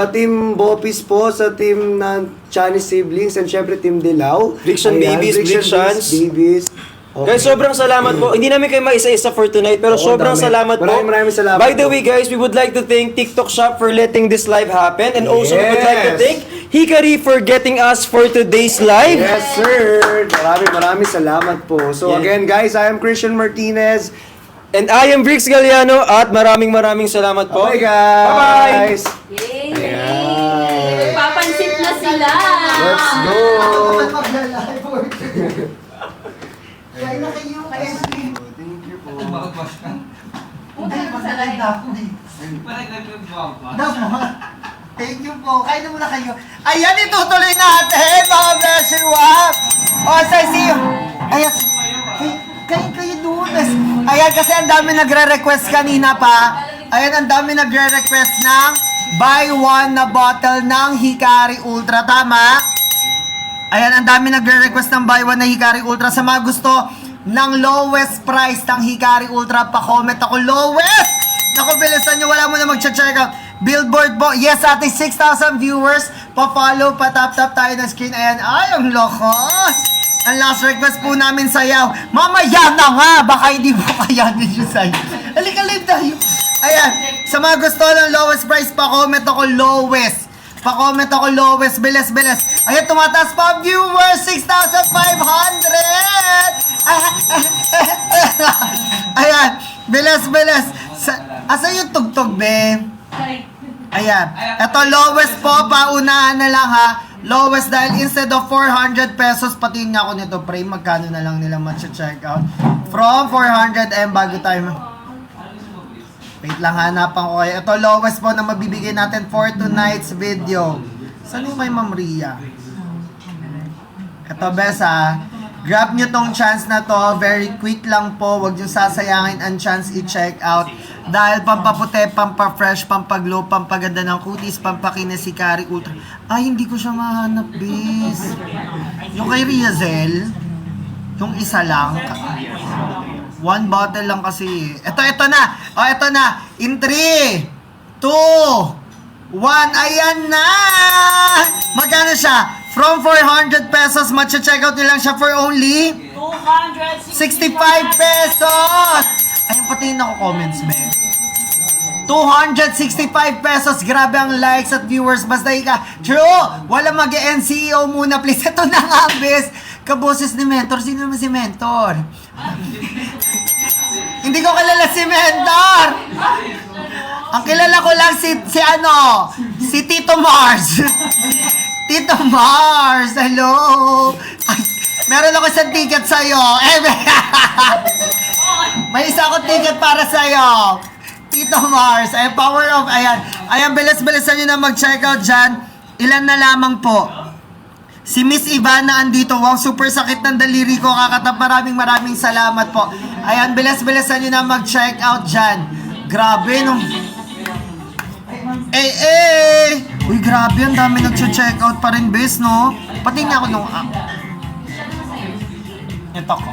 team Bopis po, sa team ng Chinese Siblings, and syempre team Dilaw. Friction Ayan, Babies, Friction Frictions. Babies. Okay. Guys, sobrang salamat po. Hindi namin kayo maisa-isa for tonight, pero Oo, sobrang dami. salamat po. Maraming salamat By the po. way, guys, we would like to thank TikTok Shop for letting this live happen. And also, we would like to Yes. thank Hikari for getting us for today's live. Yes, sir! Maraming salamat po. So Yeah. again, guys, I am Christian Martinez. And I am Bricks Galliano at maraming salamat po. Bye, guys! Yay! Ayan. Papansit na sila! Let's go! Magla-live work. Kaya na kayo. Kaya na kayo. Thank you po. Ay, magla-live na ako eh. Naman. Thank you po. Kaya na muna kayo. Ayan, itutuloy natin, mga blessing wap. O, say see you. Ayan. Kayo doon. Ayan, kasi ang dami nagre-request kanina pa. Ayan, ang dami nagre-request ng buy one na bottle ng Hikari Ultra. Tama? Ayan, ang dami nagre-request ng buy one na Hikari Ultra. Sa mga gusto ng lowest price ng Hikari Ultra, pa-comment ako, lowest! Naku, bilisan nyo, wala mo na mag-check out. Billboard po, yes, ating 6,000 viewers, pa-follow, pa-tap-tap tayo ng screen. Ayan, ay, ang lokos! Ang last request po namin sayaw. Mamaya na nga, baka hindi mo kayanin yung sayaw. Halika, live tayo. Ayan, sa mga gusto ng lowest price, pa-comment ako, lowest. Pa-comment ako, lowest, bilis. Ayan, tumataas pa ang viewers, 6,500! Ayan. Bilis. Asa yung tugtog, be? Ayan. Ito, lowest po. Paunahan na lang, ha? Lowest dahil instead of 400 pesos, patingin nga ako nito, pre. Magkano na lang nila check out? From 400 bago tayo. Wait lang, hanapan ko kayo. Ito, lowest po na mabibigay natin for tonight's video. Saan yung kay Ma'am Ria? Ito, bes, ha? Grab nyo tong chance na to. Very quick lang po. Huwag nyo sasayangin ang chance i-check out. Dahil pampaputi, pampafresh, pampaglow, pampaganda ng kutis, pampakinesikari, ultra. Ay, hindi ko siya mahanap, bis. Yung kay Riazel, yung isa lang. One bottle lang kasi. Ito na. Ito na. In 3, 2, 1. Ayan na! Magkano siya? From 400 pesos, check out nyo lang siya for only 265 pesos! Ayun, pati yung comments, man. 265 pesos. Grabe ang likes at viewers. Basta true! Wala mag-end CEO muna, please. Ito na nga, bes. Kaboses ni Mentor. Sino naman si Mentor? Hindi ko kilala si Mentor! Ang kilala ko lang si Tito Mars. Tito Mars, hello! Ay, meron ako isang ticket sa'yo. May isa akong ticket para sa'yo. Tito Mars, ay power of, ayan, bilis-bilisan nyo na mag-check out dyan. Ilan na lamang po. Si Miss Ivana andito. Wow, super sakit ng daliri ko. Kakatap, maraming salamat po. Ayan, bilis-bilisan nyo na mag-check out dyan. Grabe, no? Uy, grabe, ang dami nag-check out pa rin, bes, no? Pati nga ako nung ito ko.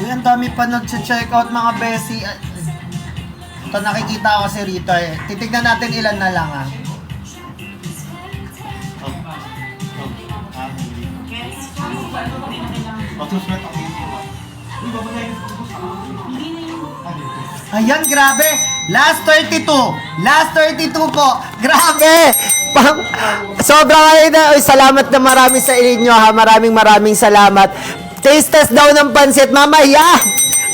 Uy, ang dami pa nag-check out, mga besi. Ito, nakikita ko si Rito, eh. Titignan natin ilan na lang, ha? Ayan, grabe. Last 32 po. Grabe. Sobrang salamat na marami sa inyo, ha. Maraming salamat. Taste test daw ng pansit, mamaya.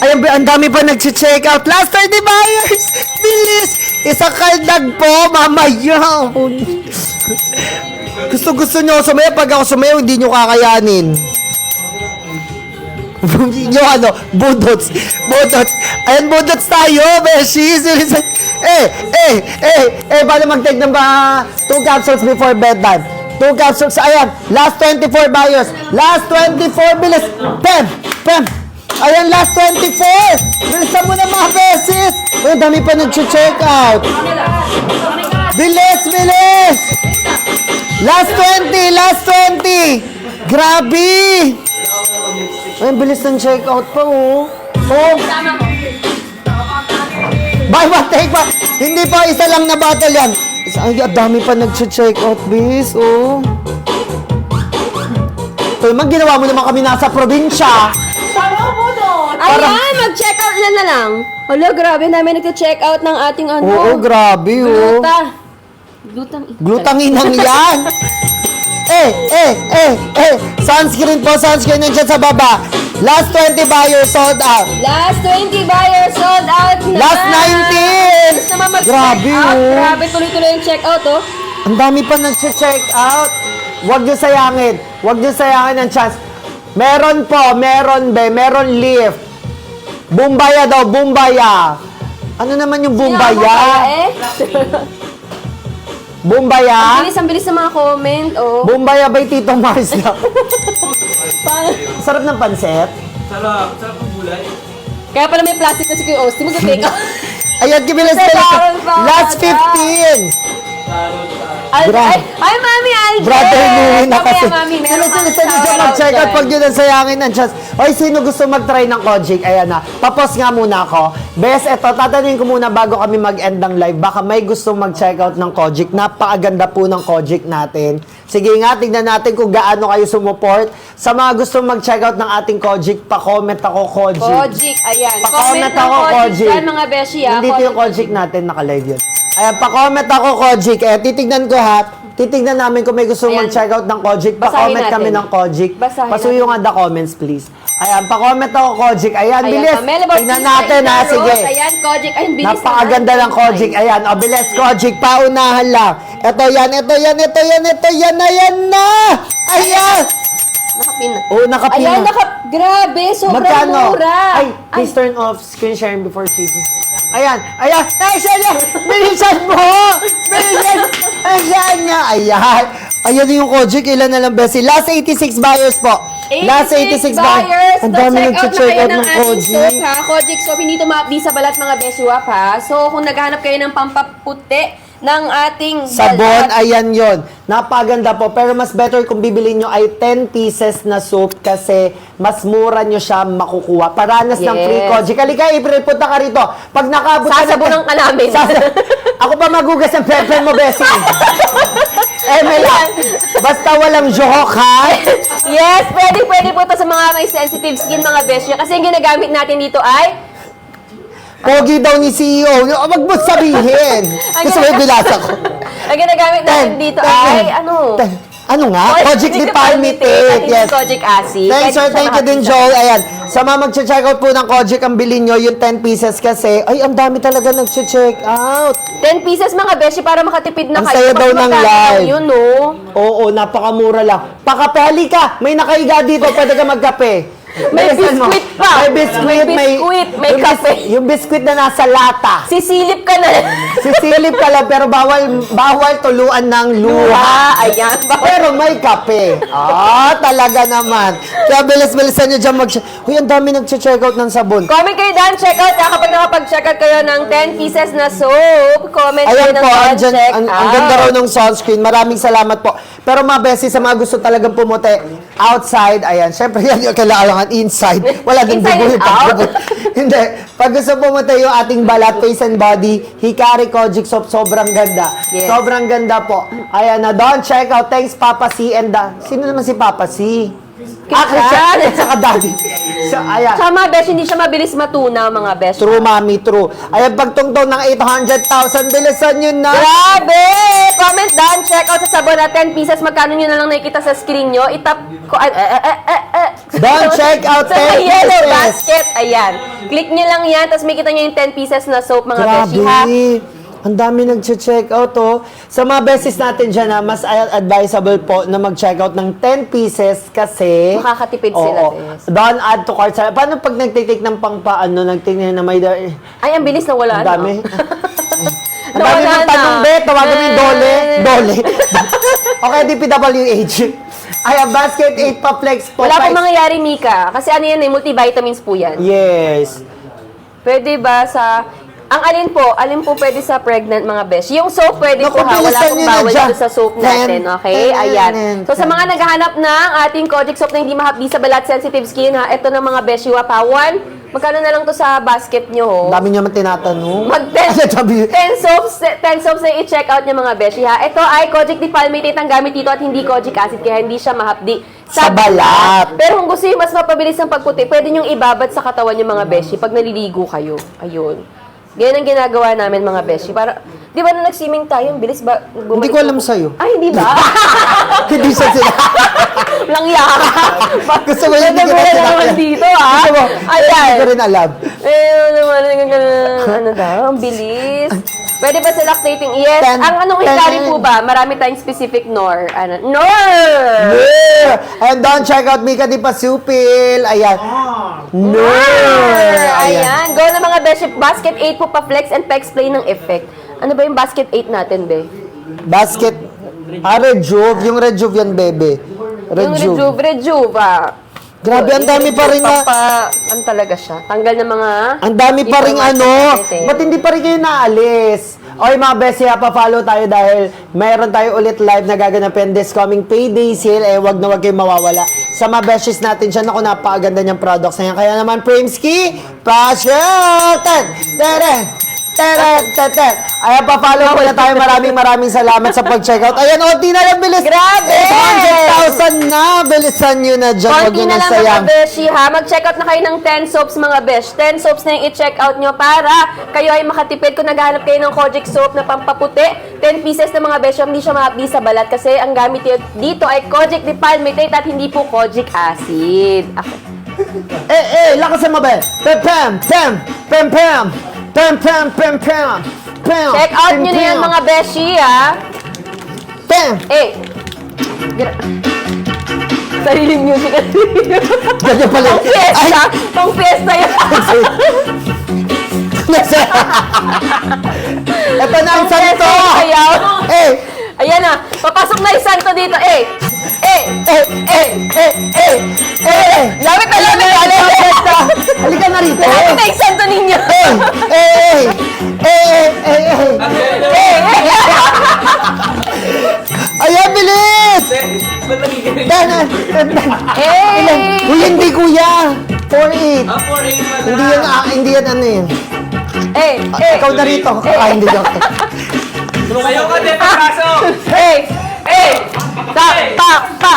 Ayan, ang dami pa nag-check out. Last 30 buyers. Bilis. Isang kaldag po, mamaya. Gusto nyo sumayaw. Pag ako sumayaw, hindi nyo kakayanin. Yung budots. Ayan, budots tayo, beshi. Paano mag-take ng 2 capsules before bedtime? 2 capsules, ayan. Last 24 buyers. Last 24, bilis. Pem. Ayan, last 24. Bilisan mo na, mga beses. Ang dami pa nag-check out. Bilis. Last 20. Grabe. Ay, bilis ng check-out pa, oh. Buy one, take one. Hindi pa, isa lang na bottle yan. Ay, dami pa nag-check-out, bis, oh. Ito, ginawa mo naman kami nasa probinsya. Ayan, mag-check out na lang. Hala, grabe namin nag-check out ng ating Oo, grabe, oh. Glutanginang yan. Sunscreen nandiyan sa baba. Last 20 buyers sold out. Last 20 buyers sold out na. Last 19. Gusto naman mag-check Grabe, out. oh. Grabe, tuloy-tuloy yung check out, oh. Ang dami pa nag-check out. Huwag niyo sayangin ang chance. Meron lift. Bumbaya daw, Bumbaya. Ano naman yung Bumbaya? Bumbaya? Ang bilis ng mga comment, oh. Bumbaya by Tito Mars na. Sarap ng pansit. Sarap ng gulay. Kaya pala may plastic na si Kuya Austin. Mag-take out. Ayan, kibilis. Last 15. Ay, Mami Alger! Brother Louie na kasi. Mami, meron Sino kang dyan mag-check out pag yun ang sayangin ng chance. Oy, sino gusto mag-try ng Kojic? Ayan na. Tapos nga muna ako. Bes, eto, tatanungin ko muna bago kami mag-end ng live. Baka may gusto mag-check out ng Kojic. Napakaganda po ng Kojic natin. Sige nga, tignan natin kung gaano kayo sumuport. Sa mga gusto mag-check out ng ating Kojic, pa-comment ako Kojic. Kojic, ayan. Pa-comment Comment ng ako Kojic Kojic. dyan, mga beshi, ha? Hindi ito yung Kojic natin, naka-live yun. Ayan, pa-comment ako Kojic. Titignan ko ha. Titignan namin kung may gusto Ayan. mag-check out ng Kojic. Basahin Pa-comment kami natin. ng Kojic. Basahin Pasuyo nga the comments, please. Ayan, pa-comment ako Kojic. Ayan, bilis. Melabot, Tingnan natin ha, sige. Ayan, Kojic. Ayun, bilis Napakaganda ng Kojic. Ayan, o bilis Kojic, paunahan lang. Ito yan. Ayan na! Ayan! Nakapin na. Oh, nakapin Ayan, na. grabe, sobrang Magkano? mura. Ay, please turn off screen sharing before CG. Ayan. Ayan, bilisan mo! Ayan nga. Ayan yung Kojic. Ilan na lang besi? Last 86 buyers po. Last 86 buyers. Ang dami nag-check out ng Kojic. Soap, ha? Kojic soap, hindi ito ma-update sa balat mga beswap, ha? So, kung naghahanap kayo ng pampaputi ng ating Sabon, balat, ayan yon. Napaganda po. Pero mas better kung bibili nyo ay 10 pieces na soap kasi mas mura nyo siya makukuha. Paranas ng Yes. free Kojic. Halika, April, punta ka rito. Pag nakabot ka sasabunan ka namin. Ako pa magugas ng pepe mo, Bessie. Emela, basta walang johok, ha? Yes, pwede po ito sa mga may sensitive skin, mga besyo. Kasi yung ginagamit natin dito ay Pogi daw ni CEO. Wag mo sabihin. Gusto mo yung bilasa ko. ang ginagamit natin dito ay ano? Ano nga? Kojic di palmitate. Yes. Kojic acid. Thanks, sir. Thank you din, Joel. Ayan. Sa mga mag-check out po ng Kojic, ang bilhin nyo, yung 10 pieces kasi, ay, ang dami talaga nag-check out. 10 pieces mga beshi para makatipid na Ang kayo. saya daw ng Magkano live. Yun, no? Oo, napakamura lang. Pakape, halika. May nakaiga dito. Pwede ka magkape. May Bilisan mo. biskwit pa. May biskwit. May biskwit, may yung kape. Yung biskwit na nasa lata. Sisilip ka na. Sisilip ka lang, pero bawal tuluan ng luha. Ayan. Pero may kape. Talaga naman. Kaya bilis-bilisan nyo dyan Uy, ang dami nag-check out ng sabon. Comment kayo dyan, check out. Kapag nakapag-check out kayo ng 10 pieces na soap, comment kayo Ayan ng po, check out. ang ganda raw ng sunscreen. Maraming salamat po. Pero mga beses, sa mga gusto talagang pumuti, outside, ayan, syempre yan yung kailangan inside. Wala din Inside dugo and yung out. pagbubuti. Hindi. Pag gusto pumuti yung ating balat, face and body, Hikari Kojic Soap, sobrang ganda. Yes. Sobrang ganda po. Ayan na, don't check out. Thanks, Papa C. And sino naman si Papa C? Christian. At saka Daddy. So, ayan. Sa mga besh, hindi siya mabilis matunaw, mga besh. True, mami, true. Ayan, pagtungtong ng 800,000, bilisan nyo na. Grabe! Comment down, check out sa sabon na 10 pieces. Magkano nyo na lang nakikita sa screen nyo. Itap ko, Don't check out sa 10 may yellow pieces. basket. Ayan. Click nyo lang yan, tapos makita nyo yung 10 pieces na soap, mga beshi, ha? Grabe. Ang dami nag-check out, oh. Sa mga beses natin dyan, mas advisable po na mag-check out ng 10 pieces kasi... Makakatipid sila, Oo. Tess. Don't add to cart. Paano pag nagtitik ng pangpaano, nagtingin na may... Ay, ang bilis na wala. Ang dami. Ang dami Nawala ng na. tanong, be. Tawagan mo yung dole. Okay, DPWH. Ayan, basket 8 pa flex po. Wala guys. pong mangyayari, Mika. Kasi ano yan, multivitamins po yan. Yes. Pwede ba sa... Ang alin po pwede sa pregnant, mga besh. Yung soap pwede Naku, po ha. Wala bilisan pong nyo na bawal dyan. dito sa soap natin. Okay? Ayan. So sa mga naghahanap ng ating Kojic soap na hindi mahapdi sa balat sensitive skin ha, ito na mga besh. Pawan. Magkano na lang to sa basket nyo ho? Ang dami nyo man tinatanong. Mag Ano, sabi- 10 soaps na i-check out niya, mga beshi ha. Ito ay Kojic di palmitate ang gamit dito at hindi Kojic acid kaya hindi siya mahapdi Sa balat. Pero kung gusto yung mas mapabilis ng pagputi, pwede nyo ibabad sa katawan yung mga beshi pag naliligo kayo. Ayun. Ganyan ang ginagawa namin, mga beshi. Para, di ba nung nag-swimming tayo, ang bilis ba? Hindi ko alam sa'yo. Ay, hindi ba? Hindi siya sila. Lang yaka. Gusto mo yun, hindi Nagawala kita na naman sinabi. dito, ha? Gusto mo, Ayan. hindi ko rin alam. Ano daw? Ang bilis. Pwede ba sa lactating? Yes. Ten. Ang anong Ten. hikari po ba? Marami tayong specific nor. Ano? Nor! Yeah! And don't check out Mika Di Pasupil. Ayan. No! Ayan. Go na mga beshi. Basket 8 po pa flex and pa explain ng effect. Ano ba yung basket 8 natin, be? Basket. Rejuve. Yung Rejuve yan, bebe. Yung Rejuve, Grabe, ang dami pa rin na... Ano talaga siya? Tanggal ng mga... Ang dami pa rin information natin. Ba't hindi pa rin kayo naalis? Oy mga best, pa-follow tayo dahil mayroon tayo ulit live na gaganapin this coming payday sale. Wag na wag kayong mawawala. Sa mga besties natin siya, naku, napakaganda niyang products na yan. Kaya naman, Primski, passion! Tere! Ayan, pa-follow ko na tayo. Maraming salamat sa pag-checkout. Ayan, onti na lang bilis. Grabe! 100,000 na. Bilisan nyo na dyan. Huwag Konti nyo na na lang mga sayang. beshi ha. Mag-check out na kayo ng 10 soaps mga besh. 10 soaps na yung i-check out nyo para kayo ay makatipid kung naghahanap kayo ng Kojic soap na pampaputi. 10 pieces na mga besh, hindi siya mahapdi sa balat kasi ang gamit dito ay Kojic de palmitate at hindi po Kojic acid. Okay. Lakas mo ba? Pem. Check out nyo na yan mga beshi ha. Pem. Sariling music. Ganyan pala. Pang fiesta. Pang fiesta yan. Ito na ang Pang fiesta santo. yung sayaw. Eh. Ayan na. Papasok na yung santo dito. Lamit na lamit. Halika na rito. Lamit na yung santo ninyo. Ayan, bilis! Uy, hindi kuya. 4-8. Hindi yan ano yun. Ikaw na rito. Hindi joke. Sayaw ka din, pagkaso! Pa.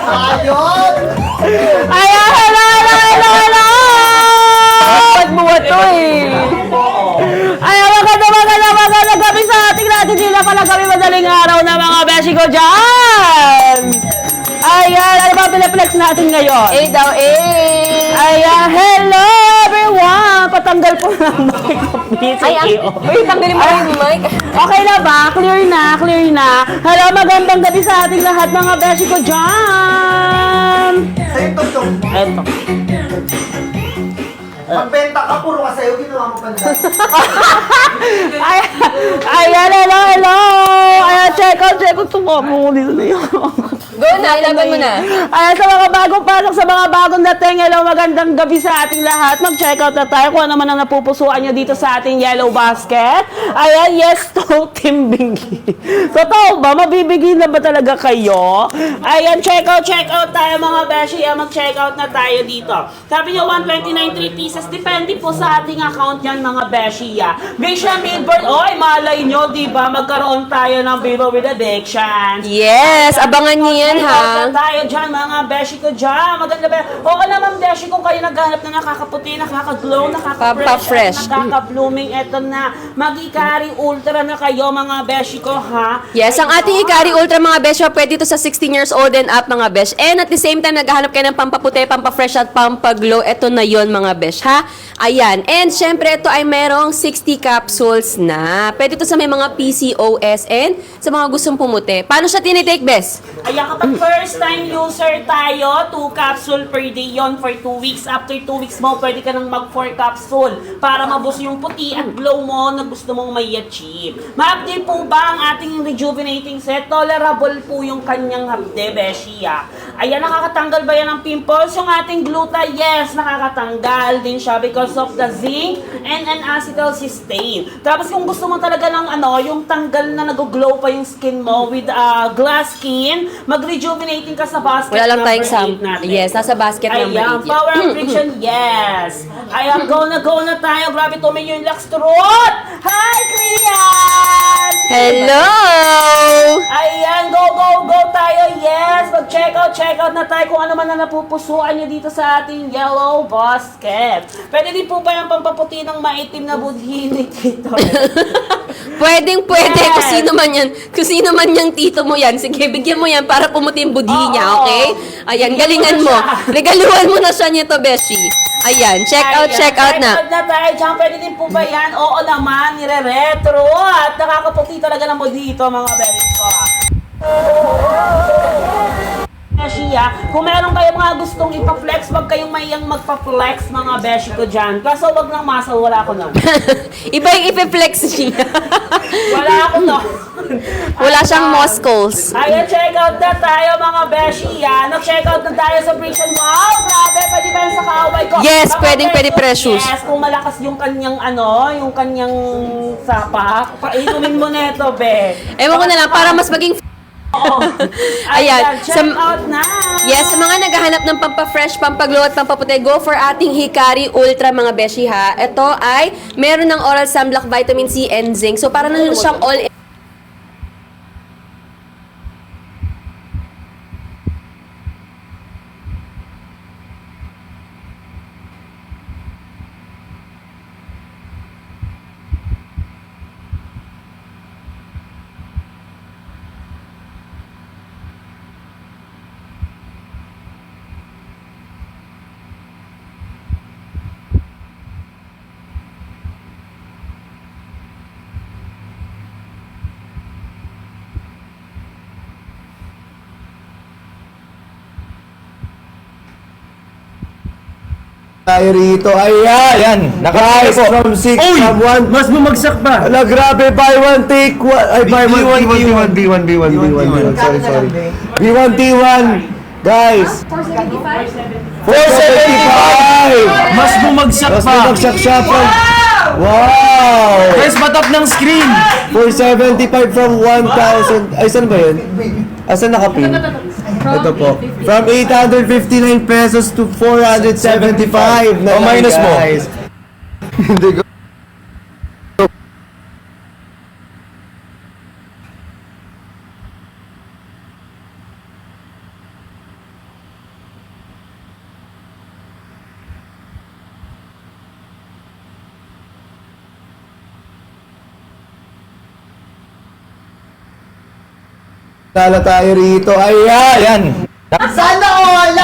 Ayun! Ayan, hello! Buwat to eh. Ayan, maganda gabi sa ating natin sila pala kami madaling araw na mga beshi ko dyan. Ayan, ano ba pinaplex natin ngayon? Daw. Ayan, hello everyone! Patanggal po ng mic. Uy, tanggalin mo yung mic. Okay na ba? Clear na. Hello, magandang gabi sa ating lahat mga beshi ko dyan. Sa'yo to. Eto. Magbenta ka, puro ka sa'yo, ginawa mo pa nila. Ayan, hello. Ayan, check out. Tumama mo dito na yun. Go na, ilaban mo na. Ayan, sa mga bagong pasok, sa mga bagong dating, hello, magandang gabi sa ating lahat. Mag-check out na tayo kung ano man ang napupusuan nyo dito sa ating yellow basket. Ayan, yes to Team Bingi. Totoo ba? Mabibigay na ba talaga kayo? Ayan, check out tayo mga beshi. Mag-check out na tayo dito. Sabi nyo, 129 3 pieces. Depende po sa ating account yan mga beshi. Vision Billboard, oy, malay nyo, diba? Magkaroon tayo ng Vivo with Addictions. Yes, abangan niyo yan ha. Tayo dyan, mga beshi ko dyan. Maganda ba? Oo naman, beshi, kung kayo naghanap na nakakaputi, nakaka-glow, Pampa-fresh. nakaka-blooming, eto na. Mag-Ikari Ultra na kayo, mga beshi ko, ha? Yes, ang ating Ikari Ultra mga besh, pwede ito sa 16 years old and up mga besh. And at the same time, naghahanap kayo ng pampaputi, pampafresh at pampaglow. Ito na yon mga besh, ha? Ayan. And syempre, ito ay merong 60 capsules na. Pwede ito sa may mga PCOS and sa mga gustong pumuti. Paano siya tinitake, bes? Ayan, kapag first time user tayo, 2 capsule per day yon for 2 weeks. After 2 weeks mo, pwede ka nang mag 4 capsule para mabus yung puti at glow mo na gusto mong may achieve. Ma-update po ba ang ating rejuvenating set? Tolerable po yung kanyang hapde, beshi. Ayan, nakakatanggal ba yan ng pimples? Yung ating gluta, yes, nakakatanggal din siya because of the zinc and an acetyl cysteine. Tapos kung gusto mo talaga ng yung tanggal na nag-glow pa yung skin mo with glass skin, mag-rejuvenating ka sa basket Wala lang tayong number 8 natin. Yes, nasa basket number 8. Ayan, power and friction, yes. Ayan, go na tayo. Grabe, tumin yung Lux Truth. Hi, Krian! Hello! Ayan, go tayo. Yes, mag-check out na tayo kung ano man na napupusuan nyo dito sa ating yellow basket. Pwede din po ba yung pampaputi ng maitim na budhi ni Tito? Pwede. Yes. Kung sino man yung tito mo yan, sige, bigyan mo yan para pumuti yung budhi niya, Oo. okay? Ayan, galingan mo. siya. Regaluhan mo na siya nito, beshi. Ayan, check out na. Check out na tayo dyan. Pwede din po ba yan? Oo naman, nire-retro. At nakakaputi talaga ng budhi ito, mga belis ko. Beshi, kung meron kayong mga gustong ipa-flex, wag kayong mayang magpa-flex, mga beshi ko dyan. Kaso wag ng masa, wala ko nun. Iba yung ipi-flex niya. Wala ako nun. Wala siyang Moscows. Ayan, check out na tayo, mga beshi. Nag-check out na tayo sa Friction. Wow, grabe, pwede ba yan sa kaaway ko? Yes, Mga pwede, precious. Yes, kung malakas yung kanyang yung kanyang sapak, painumin mo na ito, be. Ewan ko na lang, para mas maging Ayan. Check out na! Yes, sa mga naghahanap ng pampafresh, pampaglow at pampaputi, go for ating Hikari Ultra mga beshi ha. Ito ay meron ng oral sunblock, vitamin C and zinc. So para na siyang all Tayo rito. Ayan! Guys, from 6, from 1. Mas bumagsak pa! Ala, grabe, buy one, take one. Ay, buy one, B1, B1. Sorry. B1, T1. Guys. 475. Mas bumagsak Mas pa! bumagsak siya from... Wow! Guys, patap ng screen! 475 from 1,000. Ay, saan ba yun? Asan nakapin? Ito po. From 859 pesos to 475 na O, lang, minus mo. guys. Hindi ko. Tala tayo rito. Ayan! Sana all!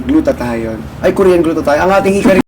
Glutathione. Ay, Korean glutathione. Ang ating hikari